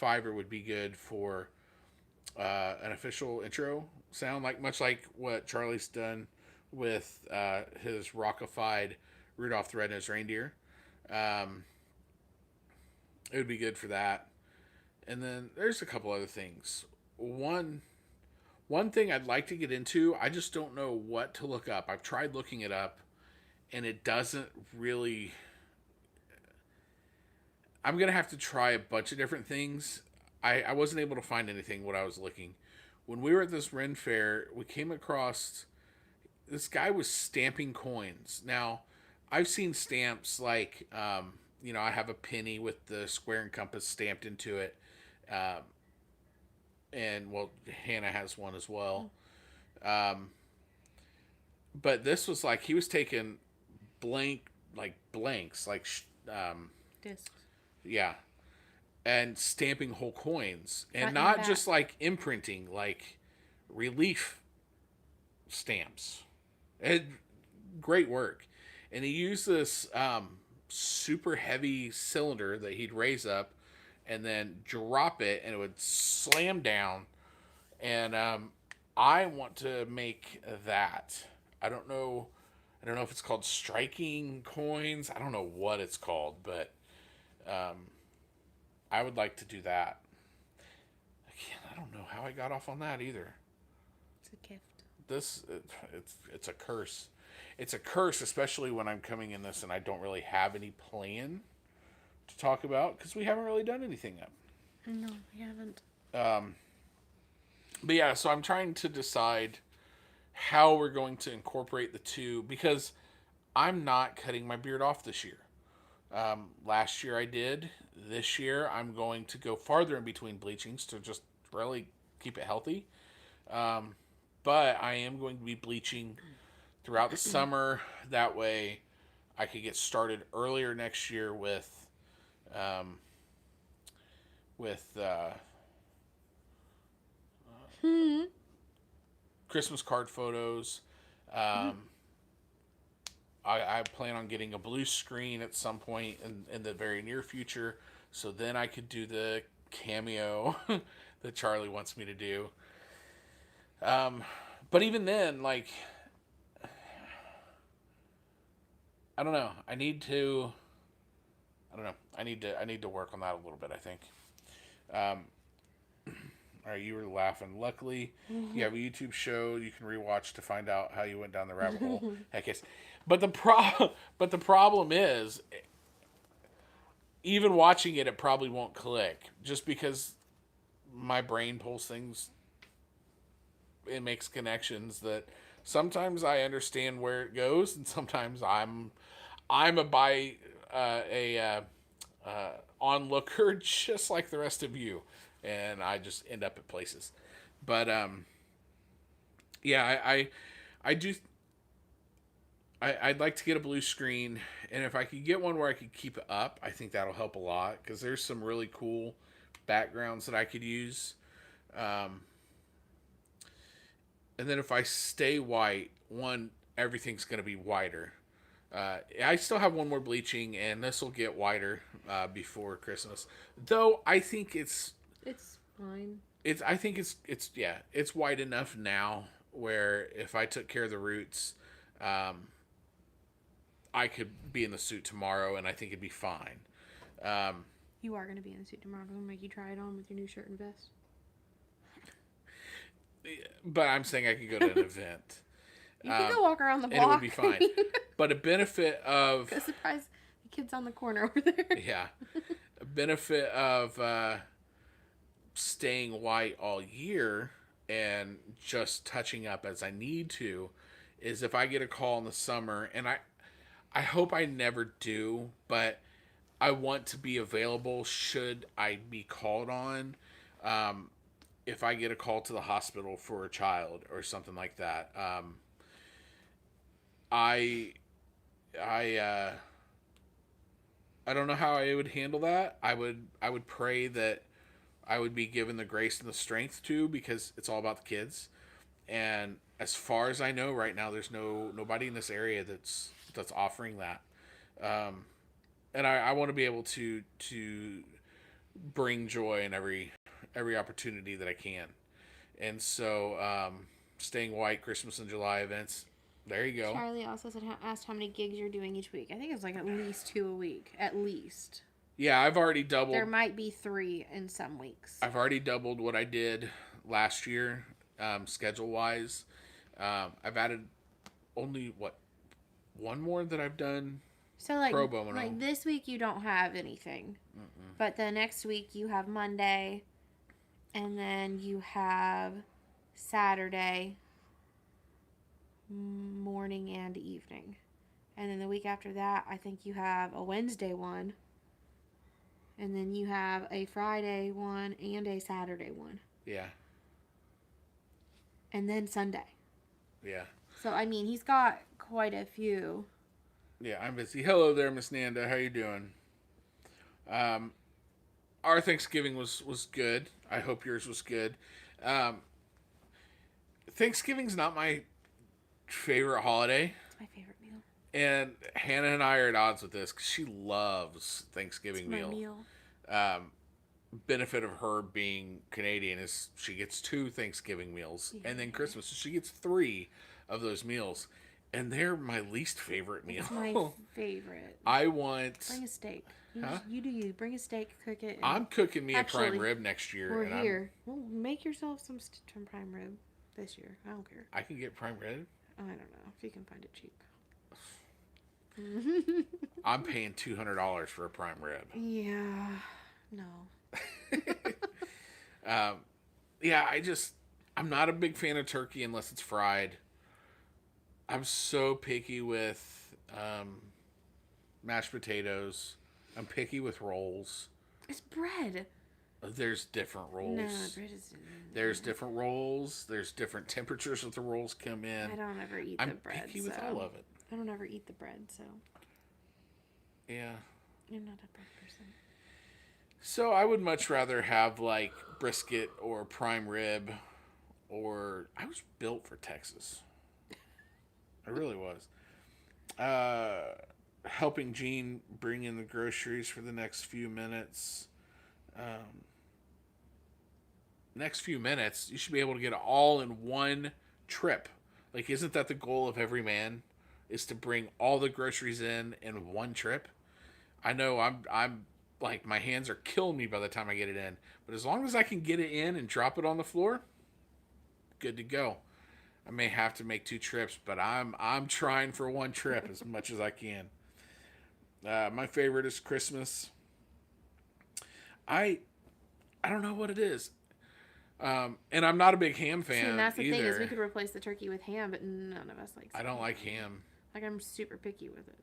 Speaker 1: Fiverr would be good for an official intro sound, much like what Charlie's done with his rockified Rudolph the Red-Nosed Reindeer. It would be good for that. And then there's a couple other things. One thing I'd like to get into, I just don't know what to look up. I've tried looking it up, and it doesn't really... I'm going to have to try a bunch of different things. I wasn't able to find anything when I was looking. When we were at this Ren Fair, we came across... This guy was stamping coins. Now, I've seen stamps like, I have a penny with the square and compass stamped into it. And, well, Hannah has one as well. But this was like, he was taking blanks,
Speaker 2: Discs.
Speaker 1: Yeah. And stamping whole coins. And
Speaker 2: Front and
Speaker 1: not
Speaker 2: back.
Speaker 1: just like imprinting, like relief stamps. Great work. And he used this super heavy cylinder that he'd raise up and then drop it, and it would slam down. And I want to make that. I don't know if it's called striking coins. I don't know what it's called, but I would like to do that. Again, I don't know how I got off on that either.
Speaker 2: It's a gift.
Speaker 1: It's a curse. It's a curse, especially when I'm coming in this and I don't really have any plan to talk about because we haven't really done anything yet.
Speaker 2: No, we haven't.
Speaker 1: But yeah, so I'm trying to decide how we're going to incorporate the two because I'm not cutting my beard off this year. Last year I did. This year I'm going to go farther in between bleachings to just really keep it healthy. But I am going to be bleaching throughout the summer. That way I could get started earlier next year with Christmas card photos. I plan on getting a blue screen at some point in the very near future. So then I could do the cameo that Charlie wants me to do. But even then, like, I don't know. I need to work on that a little bit, I think. All right, you were laughing. Luckily, you have a YouTube show you can rewatch to find out how you went down the rabbit hole. Heck yes. But the problem is, even watching it probably won't click just because my brain pulls things. It makes connections that sometimes I understand where it goes, and sometimes I'm a onlooker just like the rest of you, and I just end up at places. But yeah, I do. I'd like to get a blue screen, and if I could get one where I could keep it up, I think that'll help a lot because there's some really cool backgrounds that I could use. And then if I stay white, everything's going to be whiter. I still have one more bleaching, and this will get whiter before Christmas. Though I think it's
Speaker 2: fine.
Speaker 1: I think it's white enough now where if I took care of the roots, I could be in the suit tomorrow, and I think it'd be fine.
Speaker 2: You are going to be in the suit tomorrow. I'm going to make you try it on with your new shirt and vest.
Speaker 1: But I'm saying I could go to an event.
Speaker 2: You can go walk around the block.
Speaker 1: And it would be fine. But a benefit of...
Speaker 2: Surprise the kids on the corner over there.
Speaker 1: Yeah. A benefit of staying white all year and just touching up as I need to is if I get a call in the summer, and I hope I never do, but I want to be available should I be called on. If I get a call to the hospital for a child or something like that, I don't know how I would handle that. I would pray that I would be given the grace and the strength to, because it's all about the kids. And as far as I know right now, there's nobody in this area that's offering that. And I want to be able to bring joy in every opportunity that I can. And so staying white, Christmas and July events. There you go.
Speaker 2: Charlie also asked how many gigs you're doing each week. I think it's like at least 2 a week. At least.
Speaker 1: Yeah, I've already doubled.
Speaker 2: There might be 3 in some weeks.
Speaker 1: I've already doubled what I did last year, schedule-wise. I've added only, one more that I've done
Speaker 2: so like,
Speaker 1: pro bono.
Speaker 2: Like this week you don't have anything.
Speaker 1: Mm-mm.
Speaker 2: But the next week you have Monday. And then you have Saturday morning and evening. And then the week after that, I think you have a Wednesday one. And then you have a Friday one and a Saturday one.
Speaker 1: Yeah.
Speaker 2: And then Sunday.
Speaker 1: Yeah.
Speaker 2: So, I mean, he's got quite a few.
Speaker 1: Yeah, I'm busy. Hello there, Miss Nanda. How you doing? Our Thanksgiving was good. I hope yours was good. Thanksgiving's not my favorite holiday.
Speaker 2: It's my favorite meal.
Speaker 1: And Hannah and I are at odds with this because she loves Thanksgiving
Speaker 2: It's my meal.
Speaker 1: Benefit of her being Canadian is she gets 2 Thanksgiving meals, and then Christmas, so she gets 3 of those meals, and they're my least favorite meal.
Speaker 2: It's my favorite.
Speaker 1: I want...
Speaker 2: Bring a steak.
Speaker 1: Huh?
Speaker 2: You bring a steak, cook it.
Speaker 1: I'm cooking me a prime rib next year.
Speaker 2: We're here. Well, make yourself some prime rib this year. I don't care.
Speaker 1: I can get prime rib?
Speaker 2: I don't know if you can find it cheap.
Speaker 1: I'm paying $200 for a prime rib.
Speaker 2: Yeah. No.
Speaker 1: Yeah, I'm not a big fan of turkey unless it's fried. I'm so picky with mashed potatoes. I'm picky with rolls.
Speaker 2: It's bread.
Speaker 1: There's different rolls.
Speaker 2: No, bread is...
Speaker 1: There's different rolls. There's different temperatures that the rolls come in.
Speaker 2: I don't ever eat the bread.
Speaker 1: I'm picky with all of it.
Speaker 2: I don't ever eat the bread, so...
Speaker 1: Yeah.
Speaker 2: You're not a bread person.
Speaker 1: So I would much rather have like brisket or prime rib, or I was built for Texas. I really was. Helping Jean bring in the groceries for the next few minutes. Next few minutes, you should be able to get it all in one trip. Like, isn't that the goal of every man? Is to bring all the groceries in one trip? I know I'm like, my hands are killing me by the time I get it in. But as long as I can get it in and drop it on the floor, good to go. I may have to make 2 trips, but I'm trying for one trip as much as I can. My favorite is Christmas. I don't know what it is. And I'm not a big ham fan.
Speaker 2: See, and that's the
Speaker 1: either.
Speaker 2: thing is we could replace the turkey with ham, but none of us like.
Speaker 1: I don't like ham.
Speaker 2: Like, I'm super picky with it.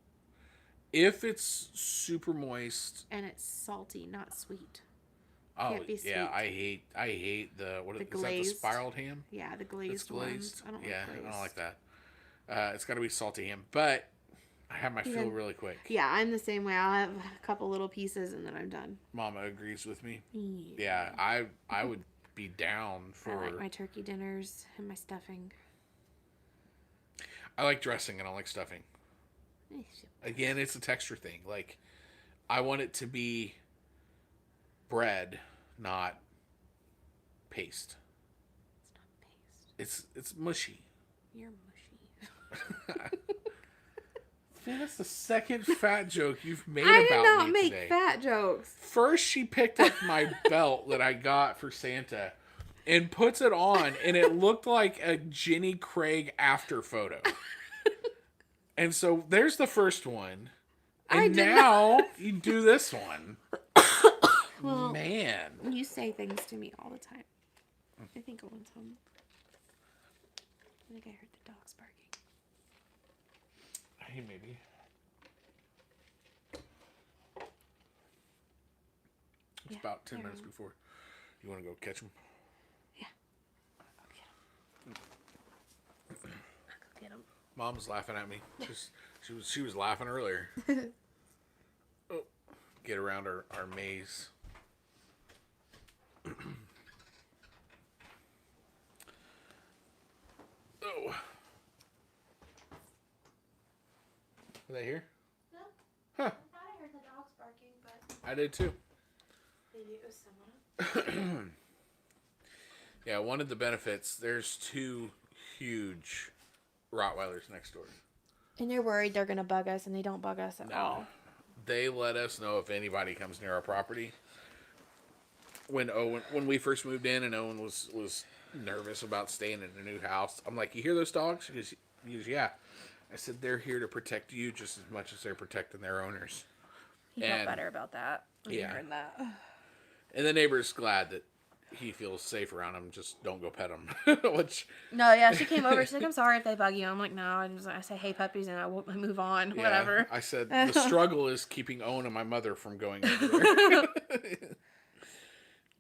Speaker 1: If it's super moist
Speaker 2: and it's salty, not sweet.
Speaker 1: Oh
Speaker 2: Can't be sweet.
Speaker 1: yeah, I hate the
Speaker 2: The
Speaker 1: is
Speaker 2: glazed.
Speaker 1: that the spiraled ham?
Speaker 2: Yeah, the glazed ones. I don't like glazed.
Speaker 1: I don't like that. It's got to be salty ham, but I have my fill really quick.
Speaker 2: Yeah, I'm the same way. I'll have a couple little pieces and then I'm done.
Speaker 1: Mama agrees with me.
Speaker 2: Yeah,
Speaker 1: I would be down for.
Speaker 2: I like my turkey dinners and my stuffing.
Speaker 1: I like dressing. I don't like stuffing. Again, it's a texture thing. Like, I want it to be bread, not paste.
Speaker 2: It's not paste.
Speaker 1: It's mushy.
Speaker 2: You're mushy.
Speaker 1: Man, that's the second fat joke you've made
Speaker 2: I did
Speaker 1: about
Speaker 2: not
Speaker 1: me
Speaker 2: make
Speaker 1: today.
Speaker 2: fat jokes.
Speaker 1: First, she picked up my belt that I got for Santa and puts it on, and it looked like a Jenny Craig after photo. And so there's the first one. And now you do this one.
Speaker 2: Well,
Speaker 1: man.
Speaker 2: You say things to me all the time. I think I want some. I think I heard the dogs barking.
Speaker 1: Hey, maybe. It's about 10 minutes before. You want to go catch them?
Speaker 2: Yeah. I'll go get them.
Speaker 1: Mom was laughing at me. She was laughing earlier. Oh, get around our maze. Oh. Are they here?
Speaker 2: No.
Speaker 1: Huh.
Speaker 2: I thought I heard the dogs barking, but
Speaker 1: I did too.
Speaker 2: maybe it was someone.
Speaker 1: Yeah, one of the benefits, there's 2 huge Rottweilers next door.
Speaker 2: And they're worried they're going to bug us, and they don't bug us at all.
Speaker 1: They let us know if anybody comes near our property. When we first moved in and Owen was nervous about staying in a new house, I'm like, you hear those dogs? He goes, yeah. I said, they're here to protect you just as much as they're protecting their owners.
Speaker 2: He felt better about that when he heard that.
Speaker 1: And the neighbor's glad that he feels safe around them. Just don't go pet them. Which
Speaker 2: No, yeah, she came over. She's like, I'm sorry if they bug you. I'm like, no. I say, hey, puppies, and I move on. Yeah, whatever.
Speaker 1: I said, the struggle is keeping Owen and my mother from going over there.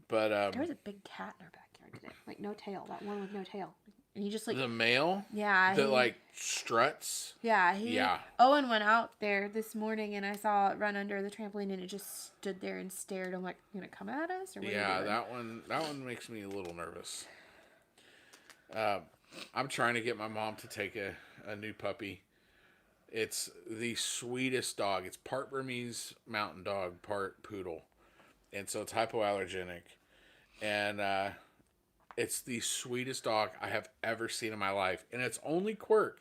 Speaker 1: But
Speaker 2: there was a big cat in our backyard today. Like, no tail. That one with no tail. And he just, like...
Speaker 1: The male?
Speaker 2: Yeah.
Speaker 1: That, like, struts?
Speaker 2: Yeah. Owen went out there this morning, and I saw it run under the trampoline, and it just stood there and stared. I'm like, you gonna come at us? Or what
Speaker 1: yeah, that one makes me a little nervous. I'm trying to get my mom to take a new puppy. It's the sweetest dog. It's part Burmese mountain dog, part poodle. And so it's hypoallergenic. And it's the sweetest dog I have ever seen in my life. And its only quirk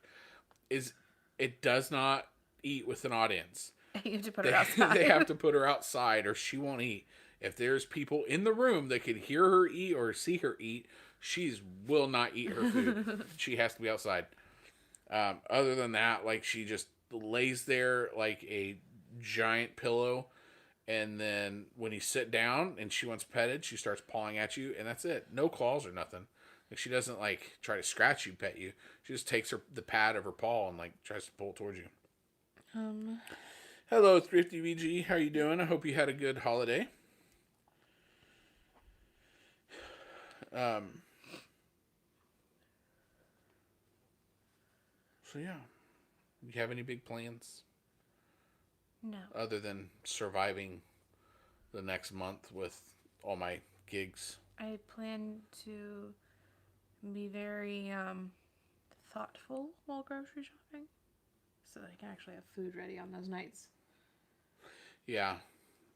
Speaker 1: is it does not eat with an audience.
Speaker 2: You have to put her outside.
Speaker 1: They have to put her outside or she won't eat. If there's people in the room that can hear her eat or see her eat, she will not eat her food. She has to be outside. Other than that, like, she just lays there like a giant pillow. And then when you sit down and she wants petted, she starts pawing at you, and that's it. No claws or nothing. Like, she doesn't, like, try to scratch you, pet you. She just takes the pad of her paw and, like, tries to pull it towards you. Hello, Thrifty VG. How you doing? I hope you had a good holiday. So, yeah. You have any big plans?
Speaker 2: No.
Speaker 1: Other than surviving the next month with all my gigs.
Speaker 2: I plan to be very thoughtful while grocery shopping, so that I can actually have food ready on those nights.
Speaker 1: Yeah.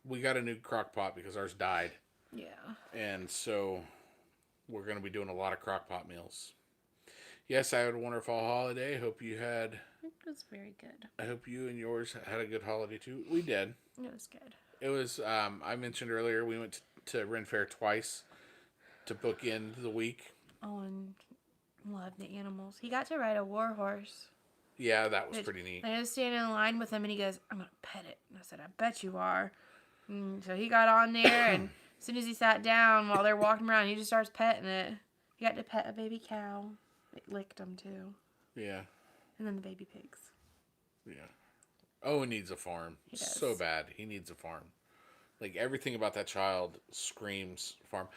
Speaker 1: We got a new crock pot because ours died.
Speaker 2: Yeah.
Speaker 1: And so we're going to be doing a lot of crock pot meals. Yes, I had a wonderful holiday. I hope you had...
Speaker 2: It was very good.
Speaker 1: I hope you and yours had a good holiday too. We did.
Speaker 2: It was good.
Speaker 1: It was, I mentioned earlier, we went to Ren Fair twice to book in the week.
Speaker 2: Owen loved the animals. He got to ride a war horse.
Speaker 1: Yeah, that was pretty neat.
Speaker 2: I was standing in line with him, and he goes, I'm going to pet it. And I said, I bet you are. And so he got on there, and as soon as he sat down while they're walking around, he just starts petting it. He got to pet a baby cow. It licked him, too.
Speaker 1: Yeah.
Speaker 2: And then the baby pigs.
Speaker 1: Yeah. Owen needs a farm.
Speaker 2: He does.
Speaker 1: So bad. He needs a farm. Like, everything about that child screams farm.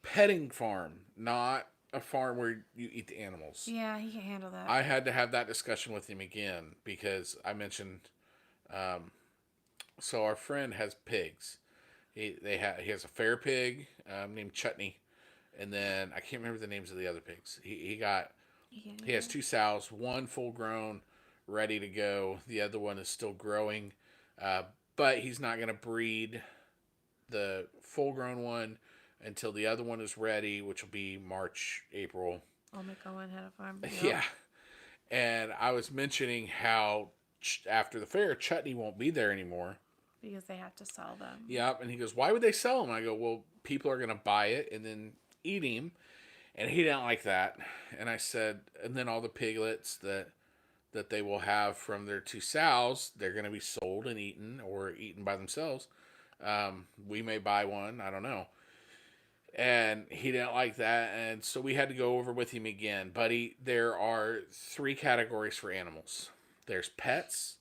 Speaker 1: Petting farm, not a farm where you eat the animals.
Speaker 2: Yeah, he can't handle that.
Speaker 1: I had to have that discussion with him again because I mentioned, so our friend has pigs. He has a fair pig named Chutney, and then I can't remember the names of the other pigs. He got He has 2 sows, one full grown, ready to go. The other one is still growing, but he's not going to breed the full grown one until the other one is ready, which will be March, April.
Speaker 2: I'll make a one head of farm. Yep.
Speaker 1: Yeah. And I was mentioning how after the fair, Chutney won't be there anymore.
Speaker 2: Because they have to sell them.
Speaker 1: Yep. And he goes, why would they sell them? I go, well, people are going to buy it and then eat him. And he didn't like that. And I said, and then all the piglets that they will have from their 2 sows, they're going to be sold and eaten or eaten by themselves. We may buy one. I don't know. And he didn't like that. And so we had to go over with him again. Buddy, there are 3 categories for animals. There's pets.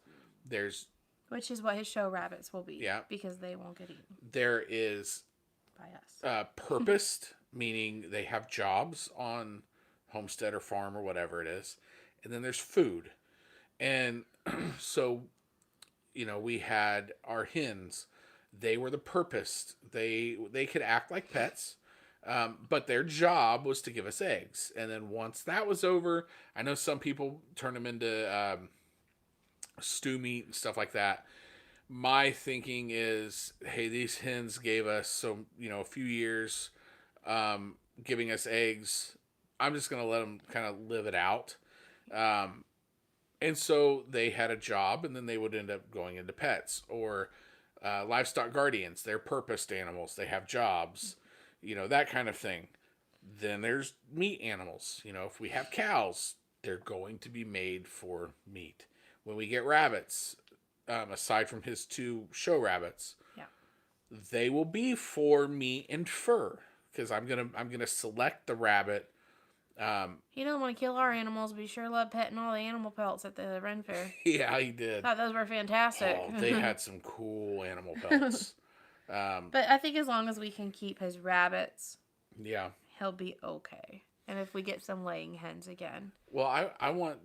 Speaker 2: Which is what his show rabbits will be.
Speaker 1: Yeah.
Speaker 2: Because they won't get eaten.
Speaker 1: There is
Speaker 2: by us.
Speaker 1: Purposed, meaning they have jobs on Homestead or farm or whatever it is. And then there's food. And so, we had our hens. They were the purposed. They could act like pets. But their job was to give us eggs. And then once that was over, I know some people turn them into stew meat and stuff like that. My thinking is, hey, these hens gave us a few years giving us eggs. I'm just going to let them kind of live it out. And so they had a job, and then they would end up going into pets or livestock guardians. They're purposed animals. They have jobs. That kind of thing. Then there's meat animals. If we have cows, they're going to be made for meat. When we get rabbits, aside from his 2 show rabbits, they will be for meat and fur. Because I'm gonna select the rabbit.
Speaker 2: He doesn't want to kill our animals, but he sure loved petting all the animal pelts at the Ren Fair.
Speaker 1: Yeah, he did.
Speaker 2: Thought those were fantastic.
Speaker 1: Oh, they had some cool animal pelts.
Speaker 2: But I think as long as we can keep his rabbits, he'll be okay. And if we get some laying hens again.
Speaker 1: Well, I want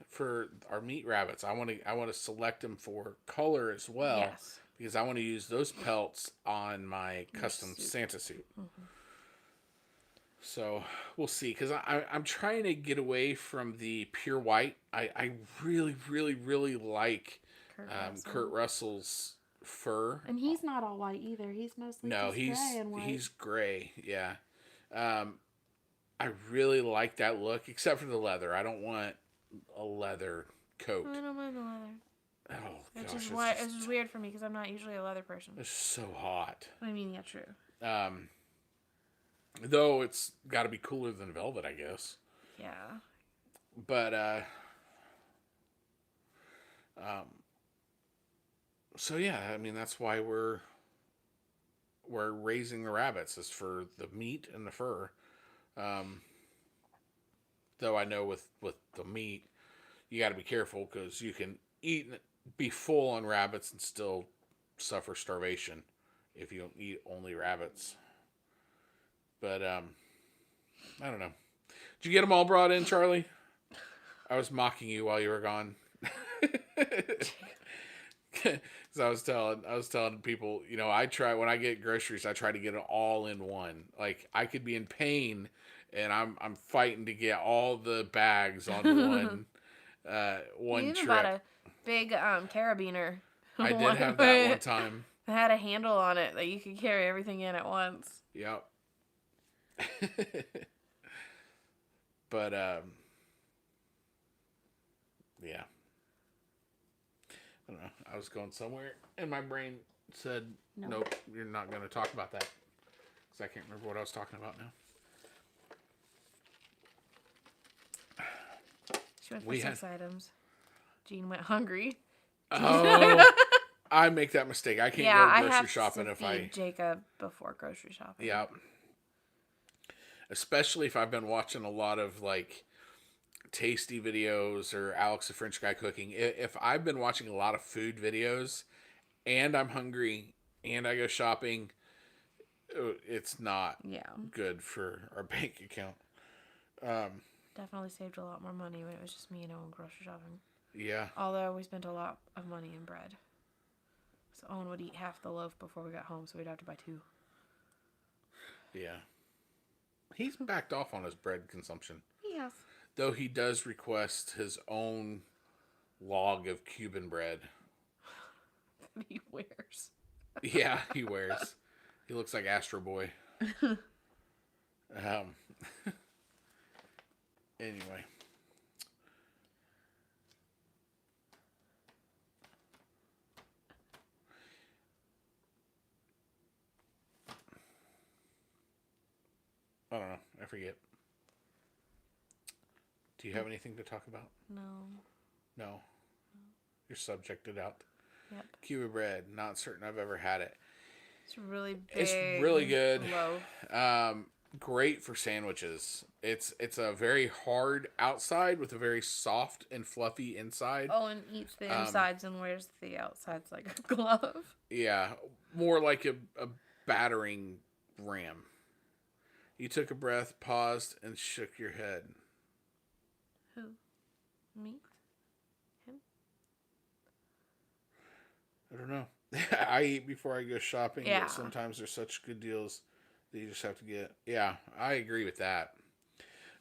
Speaker 1: for our meat rabbits, I want to select them for color as well.
Speaker 2: Yes.
Speaker 1: Because I want to use those pelts on my custom Santa suit.
Speaker 2: Mm-hmm.
Speaker 1: So we'll see. Because I'm trying to get away from the pure white. I really, really, really like Kurt Russell's fur.
Speaker 2: And he's not all white either. He's mostly gray and white.
Speaker 1: He's gray, yeah. I really like that look, except for the leather. I don't want a leather coat.
Speaker 2: I don't mind the leather.
Speaker 1: Oh, gosh.
Speaker 2: It's just weird for me because I'm not usually a leather person.
Speaker 1: It's so hot.
Speaker 2: I mean, yeah, true.
Speaker 1: Though it's got to be cooler than velvet, I guess.
Speaker 2: Yeah.
Speaker 1: But, so yeah, I mean, that's why we're raising the rabbits, is for the meat and the fur. Though I know with the meat, you got to be careful because you can be full on rabbits and still suffer starvation if you don't eat only rabbits. But I don't know. Did you get them all brought in, Charlie? I was mocking you while you were gone. Because I was telling people, I try when I get groceries, I try to get it all in one. Like I could be in pain, and I'm fighting to get all the bags on one
Speaker 2: you
Speaker 1: trip.
Speaker 2: Bought a big carabiner.
Speaker 1: I did have that one time.
Speaker 2: It had a handle on it that you could carry everything in at once.
Speaker 1: Yep. But yeah. I don't know. I was going somewhere, and my brain said, "Nope, you're not going to talk about that," because I can't remember what I was talking about now.
Speaker 2: She went for 6 items. Jean went hungry.
Speaker 1: Oh, I make that mistake. I can't go grocery shopping if I
Speaker 2: Jacob before grocery shopping.
Speaker 1: Yeah. Especially if I've been watching a lot of like tasty videos or Alex the French Guy cooking. If I've been watching a lot of food videos and I'm hungry and I go shopping, it's not good for our bank account.
Speaker 2: Definitely saved a lot more money when it was just me and Owen grocery shopping.
Speaker 1: Yeah.
Speaker 2: Although we spent a lot of money in bread. So Owen would eat half the loaf before we got home, so we'd have to buy 2.
Speaker 1: Yeah. He's backed off on his bread consumption.
Speaker 2: He has.
Speaker 1: Though he does request his own log of Cuban bread.
Speaker 2: He wears.
Speaker 1: Yeah, he wears. He looks like Astro Boy. Um, anyway. I don't know. I forget. Do you have anything to talk about?
Speaker 2: No.
Speaker 1: No. You're subjected out.
Speaker 2: Yep.
Speaker 1: Cuba bread. Not certain I've ever had it.
Speaker 2: It's really big.
Speaker 1: It's really good.
Speaker 2: Loaf.
Speaker 1: Great for sandwiches. It's a very hard outside with a very soft and fluffy inside.
Speaker 2: Oh, and eats the insides and wears the outsides like a glove.
Speaker 1: Yeah, more like a battering ram. You took a breath, paused, and shook your head.
Speaker 2: Who? Me? Him?
Speaker 1: I don't know. I eat before I go shopping,
Speaker 2: Yeah.
Speaker 1: but sometimes there's such good deals that you just have to get. Yeah, I agree with that.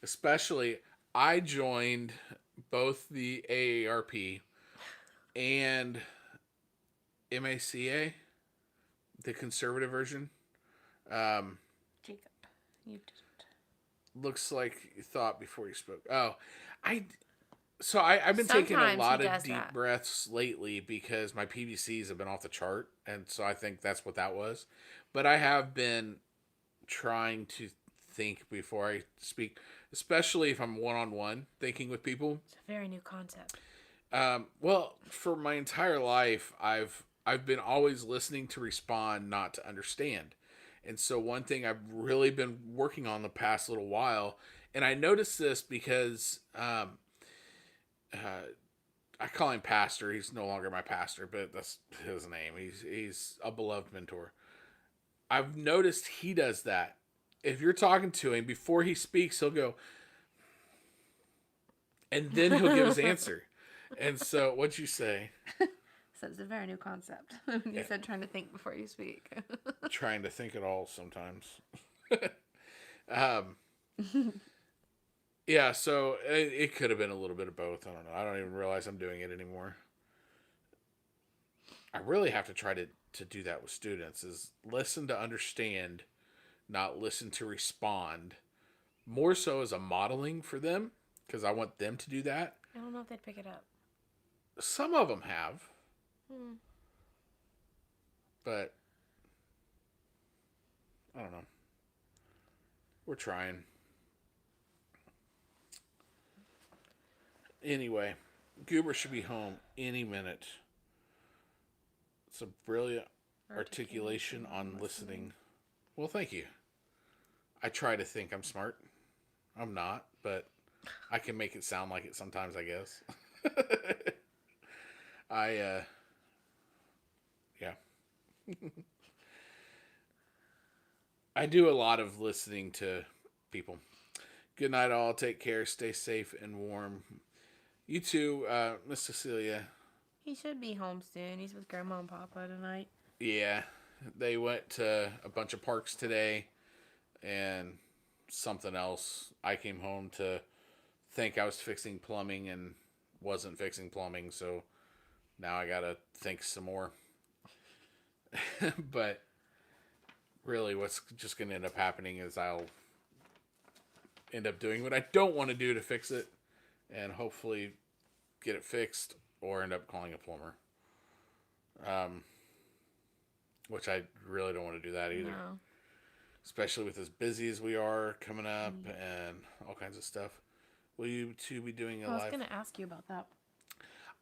Speaker 1: Especially, I joined both the AARP and MACA, the conservative version.
Speaker 2: Jacob, you didn't.
Speaker 1: Looks like you thought before you spoke. Oh, I've been taking a
Speaker 2: Sometimes
Speaker 1: lot
Speaker 2: he
Speaker 1: of
Speaker 2: does
Speaker 1: deep
Speaker 2: that.
Speaker 1: breaths lately because my PVCs have been off the chart, and so I think that's what that was. But I have been trying to think before I speak, especially if I'm one-on-one thinking with people.
Speaker 2: It's a very new concept.
Speaker 1: Well, for my entire life, I've been always listening to respond, not to understand. And so one thing I've really been working on the past little while, and I noticed this because I call him pastor. He's no longer my pastor, but that's his name. He's a beloved mentor. I've noticed he does that. If you're talking to him, before he speaks, he'll go, and then he'll give his answer. And so, what'd you say?
Speaker 2: So it's a very new concept. You said trying to think before you speak.
Speaker 1: Trying to think it all sometimes. Yeah, so it could have been a little bit of both. I don't know. I don't even realize I'm doing it anymore. I really have to try to do that with students, is listen to understand, not listen to respond. More so as a modeling for them, because I want them to do that.
Speaker 2: I don't know if they'd pick it up.
Speaker 1: Some of them have. But I don't know. We're trying. Anyway, Goober should be home any minute. It's a brilliant articulation on listening. Well, thank you. I try to think I'm smart. I'm not, but I can make it sound like it sometimes, I guess. Yeah. I do a lot of listening to people. Good night, all. Take care. Stay safe and warm. You too, Miss Cecilia.
Speaker 2: He should be home soon. He's with Grandma and Papa tonight.
Speaker 1: Yeah. They went to a bunch of parks today and something else. I came home to think I was fixing plumbing and wasn't fixing plumbing, so now I gotta think some more. But really, what's just gonna end up happening is I'll end up doing what I don't want to do to fix it, and hopefully get it fixed, or end up calling a plumber. Which I really don't want to do that either.
Speaker 2: No.
Speaker 1: Especially with as busy as we are coming up and all kinds of stuff. Will you two be doing a live?
Speaker 2: I was going to ask you about that.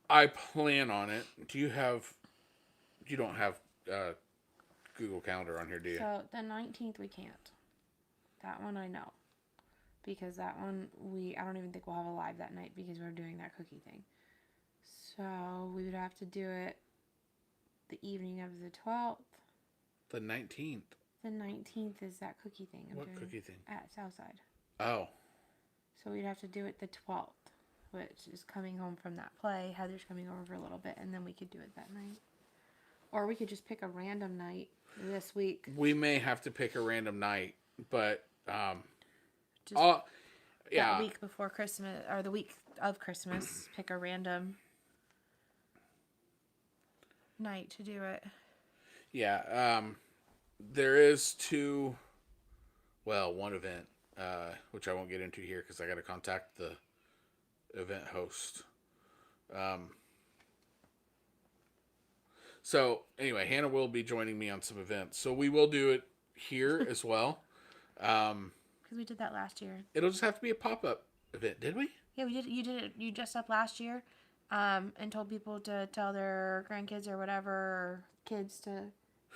Speaker 1: I plan on it. You don't have Google Calendar on here, do you?
Speaker 2: So the 19th we can't. That one I know. Because that one I don't even think we'll have a live that night because we're doing that cookie thing. So we would have to do it the evening of the 12th.
Speaker 1: The 19th.
Speaker 2: The 19th is that cookie thing I'm doing.
Speaker 1: What cookie thing?
Speaker 2: At Southside.
Speaker 1: Oh.
Speaker 2: So we'd have to do it the 12th, which is coming home from that play. Heather's coming over for a little bit, and then we could do it that night. Or we could just pick a random night this week.
Speaker 1: We may have to pick a random night, but Yeah.
Speaker 2: that week before Christmas or the week of Christmas, pick a random night to do it.
Speaker 1: Yeah. There is one event, which I won't get into here because I got to contact the event host. So anyway, Hannah will be joining me on some events. So we will do it here as well.
Speaker 2: Because we did that last year.
Speaker 1: It'll just have to be a pop-up event, did we?
Speaker 2: Yeah, we did. You did it. You dressed up last year, and told people to tell their grandkids or whatever, or kids to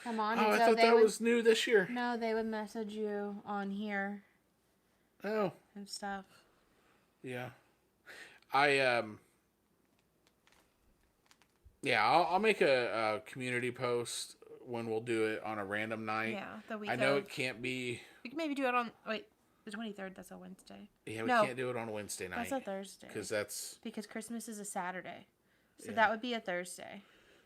Speaker 2: come on.
Speaker 1: Oh,
Speaker 2: and
Speaker 1: I
Speaker 2: so
Speaker 1: thought
Speaker 2: they
Speaker 1: that
Speaker 2: would,
Speaker 1: was new this year.
Speaker 2: No, they would message you on here.
Speaker 1: Oh.
Speaker 2: And stuff.
Speaker 1: Yeah. I'll make a community post when we'll do it on a random night.
Speaker 2: Yeah, the week.
Speaker 1: I know it can't be.
Speaker 2: We can maybe do it on the 23rd. That's a Wednesday.
Speaker 1: Yeah, we can't do it on a Wednesday night.
Speaker 2: That's a Thursday. Because Christmas is a Saturday, so that would be a Thursday.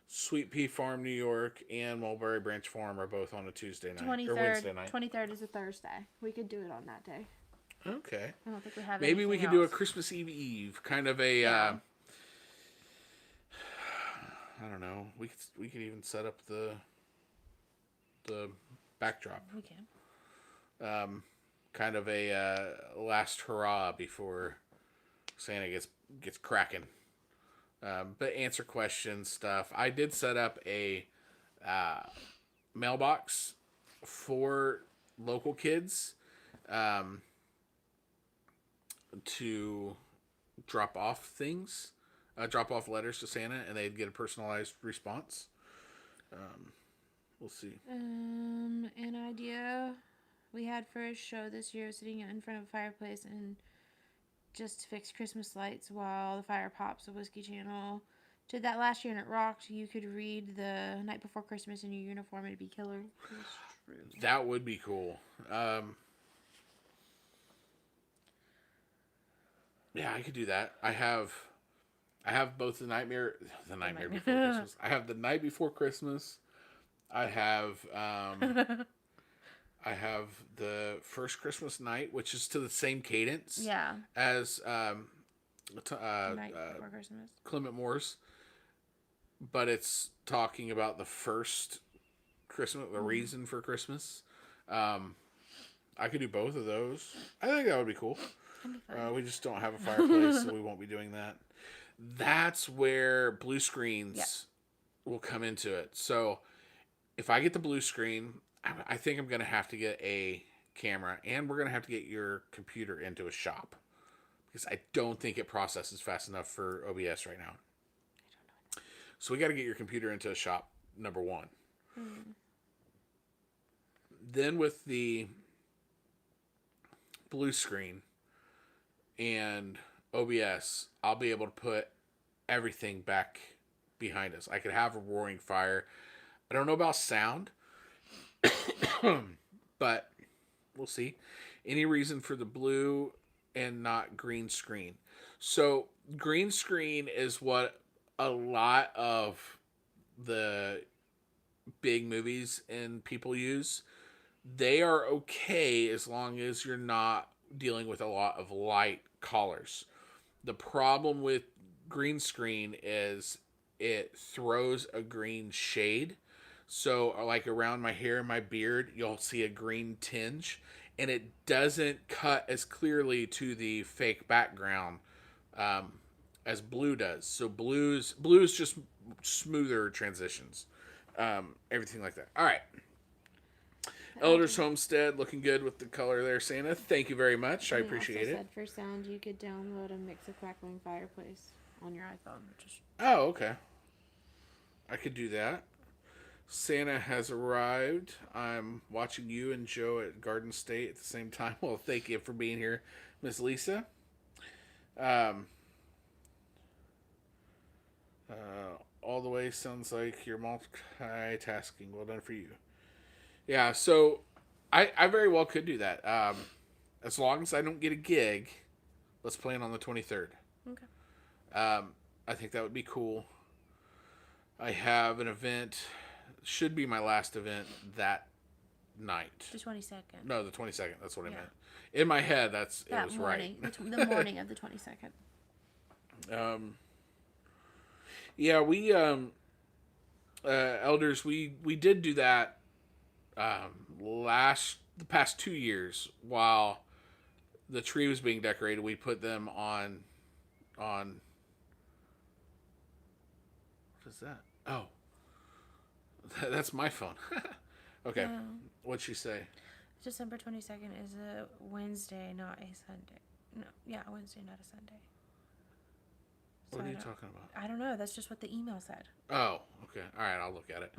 Speaker 1: Sweet Pea Farm, New York, and Mulberry Branch Farm are both on a Tuesday night
Speaker 2: 23rd,
Speaker 1: or Wednesday night.
Speaker 2: 23rd is a Thursday. We could do it on that day.
Speaker 1: Okay.
Speaker 2: I don't think we have.
Speaker 1: Maybe we could do a Christmas Eve, kind of a. I don't know. We could even set up the backdrop.
Speaker 2: We can.
Speaker 1: Kind of a last hurrah before Santa gets cracking. But answer questions stuff. I did set up a mailbox for local kids to drop off things, drop off letters to Santa, and they'd get a personalized response. We'll see.
Speaker 2: An idea we had for a show this year, sitting in front of a fireplace and just fix Christmas lights while the fire pops. A Whiskey Channel did that last year and it rocked. You could read the night before Christmas in your uniform. It'd be killer.
Speaker 1: That would be cool. Yeah, I could do that. I have both the nightmare before Christmas. I have the night before Christmas. I have I have the first Christmas night, which is to the same cadence.
Speaker 2: Yeah.
Speaker 1: As
Speaker 2: night before Christmas.
Speaker 1: Clement Moore's, but it's talking about the first Christmas, the reason for Christmas. I could do both of those. I think that would be cool. We just don't have a fireplace, so we won't be doing that. That's where blue screens will come into it. So if I get the blue screen, I think I'm going to have to get a camera, and we're going to have to get your computer into a shop because I don't think it processes fast enough for OBS right now. So we got to get your computer into a shop, number one. Then with the blue screen and OBS, I'll be able to put everything back behind us. I could have a roaring fire. I don't know about sound, but we'll see. Any reason for the blue and not green screen? So green screen is what a lot of the big movies and people use. They are okay as long as you're not dealing with a lot of light colors. The problem with green screen is it throws a green shade. So like around my hair and my beard, you'll see a green tinge, and it doesn't cut as clearly to the fake background as blue does. So blue's just smoother transitions, everything like that. All right. Elder's Homestead, looking good with the color there, Santa. Thank you very much. I appreciate it.
Speaker 2: Said for sound, you could download a Mix a Crackling Fireplace on your iPhone.
Speaker 1: Oh, okay. I could do that. Santa has arrived. I'm watching you and Joe at Garden State at the same time. Well, thank you for being here, Miss Lisa. All the way sounds like you're multitasking. Well done for you. Yeah, so I very well could do that. As long as I don't get a gig, let's plan on the 23rd.
Speaker 2: Okay.
Speaker 1: I think that would be cool. I have an event, should be my last event that night.
Speaker 2: The 22nd.
Speaker 1: No, the 22nd. That's what I
Speaker 2: Yeah.
Speaker 1: meant. In my head, it was
Speaker 2: morning,
Speaker 1: right.
Speaker 2: the morning of the 22nd.
Speaker 1: Yeah, we elders, we did do that the past 2 years while the tree was being decorated. We put them on what is that? Oh, that's my phone. Okay,
Speaker 2: No.
Speaker 1: what'd she say?
Speaker 2: December 22nd is a Wednesday, not a Sunday. No, yeah, a Wednesday, not a Sunday.
Speaker 1: What are you talking about?
Speaker 2: I don't know. That's just what the email said.
Speaker 1: Oh, okay. All right, I'll look at it.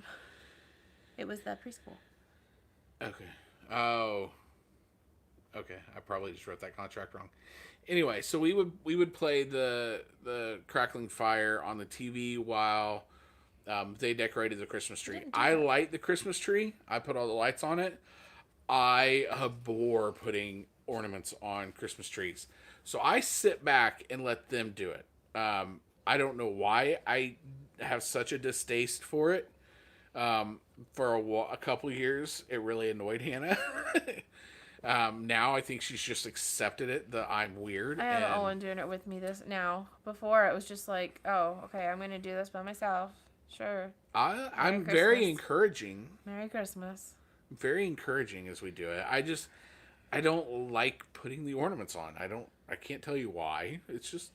Speaker 2: It was the preschool.
Speaker 1: Okay. Oh. Okay, I probably just wrote that contract wrong. Anyway, so we would play the crackling fire on the TV while they decorated the Christmas tree. I light the Christmas tree. I put all the lights on it. I abhor putting ornaments on Christmas trees. So I sit back and let them do it. I don't know why I have such a distaste for it. For a couple years, it really annoyed Hannah. Now I think she's just accepted it that I'm weird.
Speaker 2: I have Owen doing it with me this now. Before it was just like, oh, okay, I'm gonna do this by myself. Sure.
Speaker 1: I'm very encouraging.
Speaker 2: Merry Christmas.
Speaker 1: Very encouraging as we do it. I don't like putting the ornaments on. I can't tell you why. It's just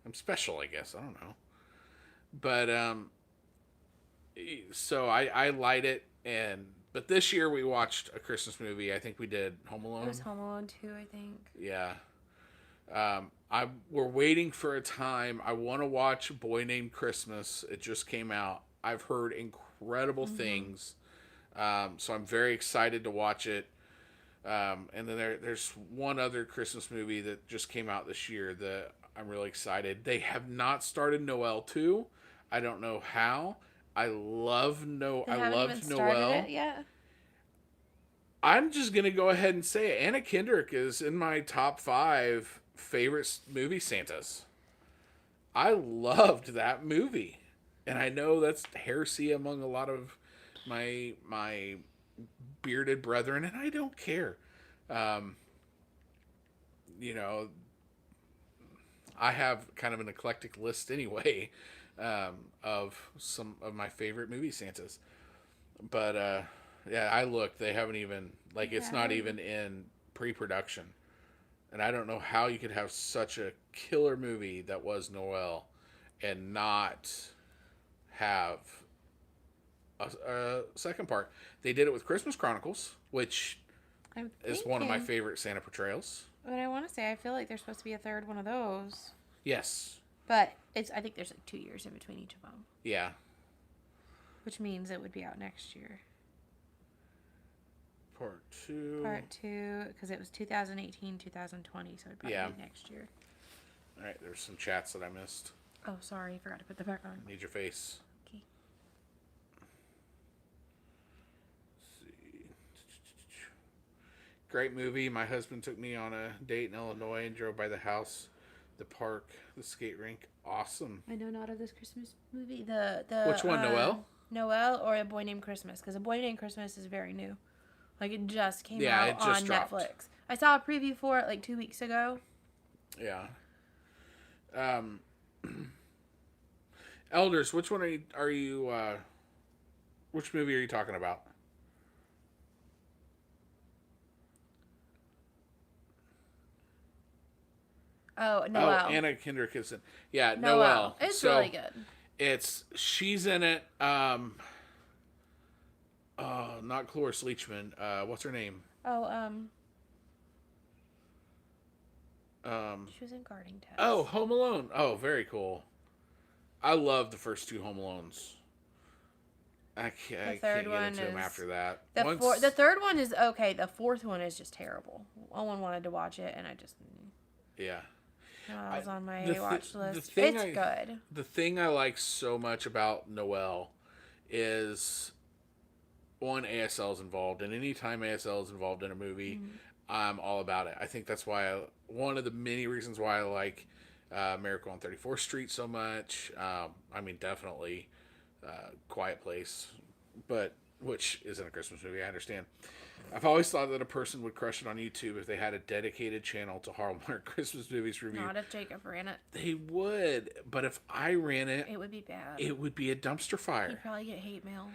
Speaker 1: I'm special, I guess. I don't know. But so I light it, but this year we watched a Christmas movie. I think we did Home Alone.
Speaker 2: It was Home Alone 2, I think.
Speaker 1: Yeah. We're waiting for a time. I want to watch Boy Named Christmas. It just came out. I've heard incredible things. So I'm very excited to watch it. And then there's one other Christmas movie that just came out this year that I'm really excited. They have not started Noel 2. I don't know how. I loved Noel.
Speaker 2: It yet?
Speaker 1: I'm just gonna go ahead and say it. Anna Kendrick is in my top 5 favorite movie Santas. I loved that movie, and I know that's heresy among a lot of my bearded brethren, and I don't care. You know, I have kind of an eclectic list anyway of some of my favorite movie Santas. But yeah, I looked. They haven't even it's not even in pre-production, and I don't know how you could have such a killer movie that was Noel and not have a second part. They did it with Christmas Chronicles, which is one of my favorite Santa portrayals.
Speaker 2: But I want to say I feel like there's supposed to be a third one of those.
Speaker 1: Yes.
Speaker 2: But I think there's 2 years in between each of them.
Speaker 1: Yeah.
Speaker 2: Which means it would be out next year.
Speaker 1: Part 2.
Speaker 2: Part 2, because it was 2018, 2020, so it'd probably be next year.
Speaker 1: All right, there's some chats that I missed.
Speaker 2: Oh, sorry, I forgot to put the back on.
Speaker 1: Need your face.
Speaker 2: Okay.
Speaker 1: Let's see. Great movie. My husband took me on a date in Illinois and drove by the house, the park, the skate rink. Awesome.
Speaker 2: I know not of this Christmas movie. The
Speaker 1: Which one, Noel?
Speaker 2: Noel or A Boy Named Christmas? Because A Boy Named Christmas is very new. Like, it just came out on
Speaker 1: dropped.
Speaker 2: Netflix. I saw a preview for it 2 weeks ago.
Speaker 1: Yeah. Elders, which one are you which movie are you talking about?
Speaker 2: Oh, Noel.
Speaker 1: Oh, Anna Kendrick is in. Yeah,
Speaker 2: Noel.
Speaker 1: Noel.
Speaker 2: It's really good.
Speaker 1: She's in it. Not Cloris Leachman. What's her name?
Speaker 2: Oh, she was in Guarding Test.
Speaker 1: Oh, Home Alone. Oh, very cool. I love the first 2 Home Alones. I can't get into them after that.
Speaker 2: The third one is okay. The fourth one is just terrible. Owen wanted to watch it, and I just...
Speaker 1: Yeah.
Speaker 2: I was on my watch list.
Speaker 1: Good. The thing I like so much about Noel is, one, ASL is involved, and anytime ASL is involved in a movie, I'm all about it. I think that's why one of the many reasons why I like Miracle on 34th Street so much. I mean, definitely Quiet Place, but which isn't a Christmas movie, I understand. I've always thought that a person would crush it on YouTube if they had a dedicated channel to Hallmark Christmas movies review.
Speaker 2: Not if Jacob ran it.
Speaker 1: They would, but if I ran it,
Speaker 2: It would be bad.
Speaker 1: it would be a dumpster fire.
Speaker 2: You'd probably get hate mail.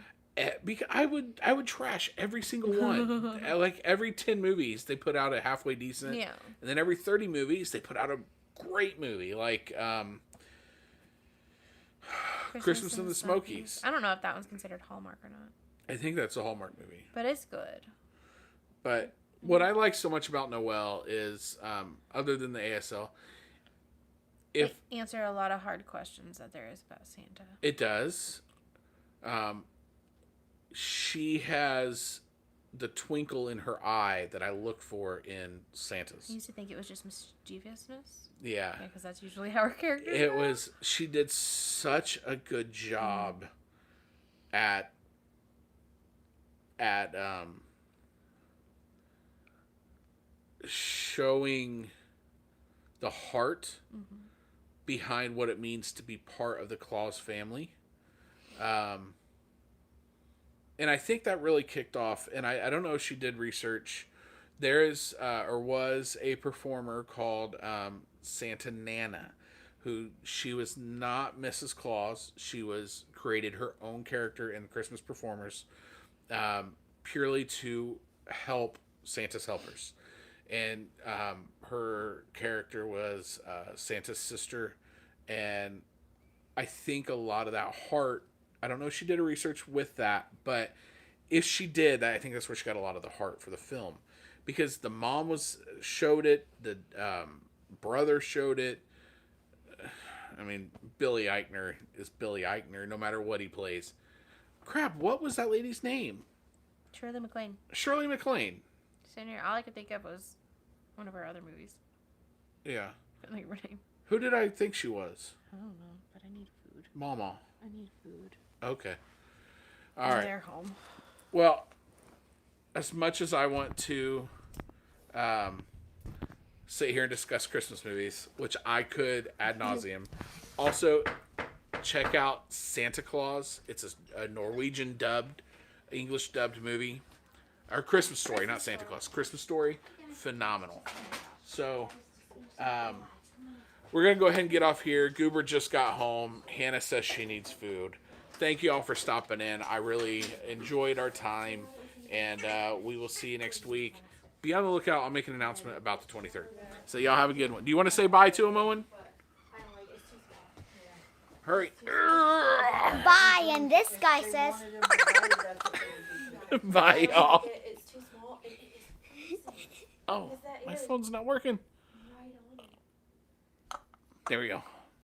Speaker 1: Because I would trash every single one. Like every 10 movies, they put out a halfway decent.
Speaker 2: Yeah.
Speaker 1: And then every 30 movies, they put out a great movie. Like Christmas in the Smokies.
Speaker 2: I don't know if that one's considered Hallmark or not.
Speaker 1: I think that's a Hallmark movie.
Speaker 2: But it's good.
Speaker 1: But what I like so much about Noelle is, other than the ASL,
Speaker 2: It answer a lot of hard questions that there is about Santa.
Speaker 1: It does. She has the twinkle in her eye that I look for in Santa's.
Speaker 2: I used to think it was just mischievousness.
Speaker 1: Yeah.
Speaker 2: Because that's usually how her characters
Speaker 1: It
Speaker 2: are.
Speaker 1: was, she did such a good job at showing the heart behind what it means to be part of the Claus family. And I think that really kicked off, and I don't know if she did research. There is, or was, a performer called Santa Nana, who she was not Mrs. Claus. She was created her own character in Christmas Performers, purely to help Santa's helpers. And her character was Santa's sister, and I think a lot of that heart, I don't know if she did a research with that, but if she did, I think that's where she got a lot of the heart for the film. Because the mom showed it, the brother showed it. I mean, Billy Eichner is Billy Eichner, no matter what he plays. Crap, what was that lady's name?
Speaker 2: Shirley MacLaine.
Speaker 1: Shirley MacLaine.
Speaker 2: Sitting here, all I could think of was one of her other movies.
Speaker 1: Yeah.
Speaker 2: Couldn't think of her name.
Speaker 1: Who did I think she was?
Speaker 2: I don't know, but I need food.
Speaker 1: Mama.
Speaker 2: I need food.
Speaker 1: Okay. All right.
Speaker 2: They're home.
Speaker 1: Well, as much as I want to sit here and discuss Christmas movies, which I could ad nauseum, also check out Santa Claus. It's a Norwegian dubbed, English dubbed movie. Or Christmas Story, not Santa Claus. Christmas Story, phenomenal. So, we're going to go ahead and get off here. Goober just got home. Hannah says she needs food. Thank you all for stopping in. I really enjoyed our time, and we will see you next week. Be on the lookout. I'll make an announcement about the 23rd. So y'all have a good one. Do you want to say bye to him, Owen? Hurry.
Speaker 3: Bye, and this guy says...
Speaker 1: Bye, y'all.
Speaker 4: It's too small.
Speaker 1: Oh, my phone's not working. There we go.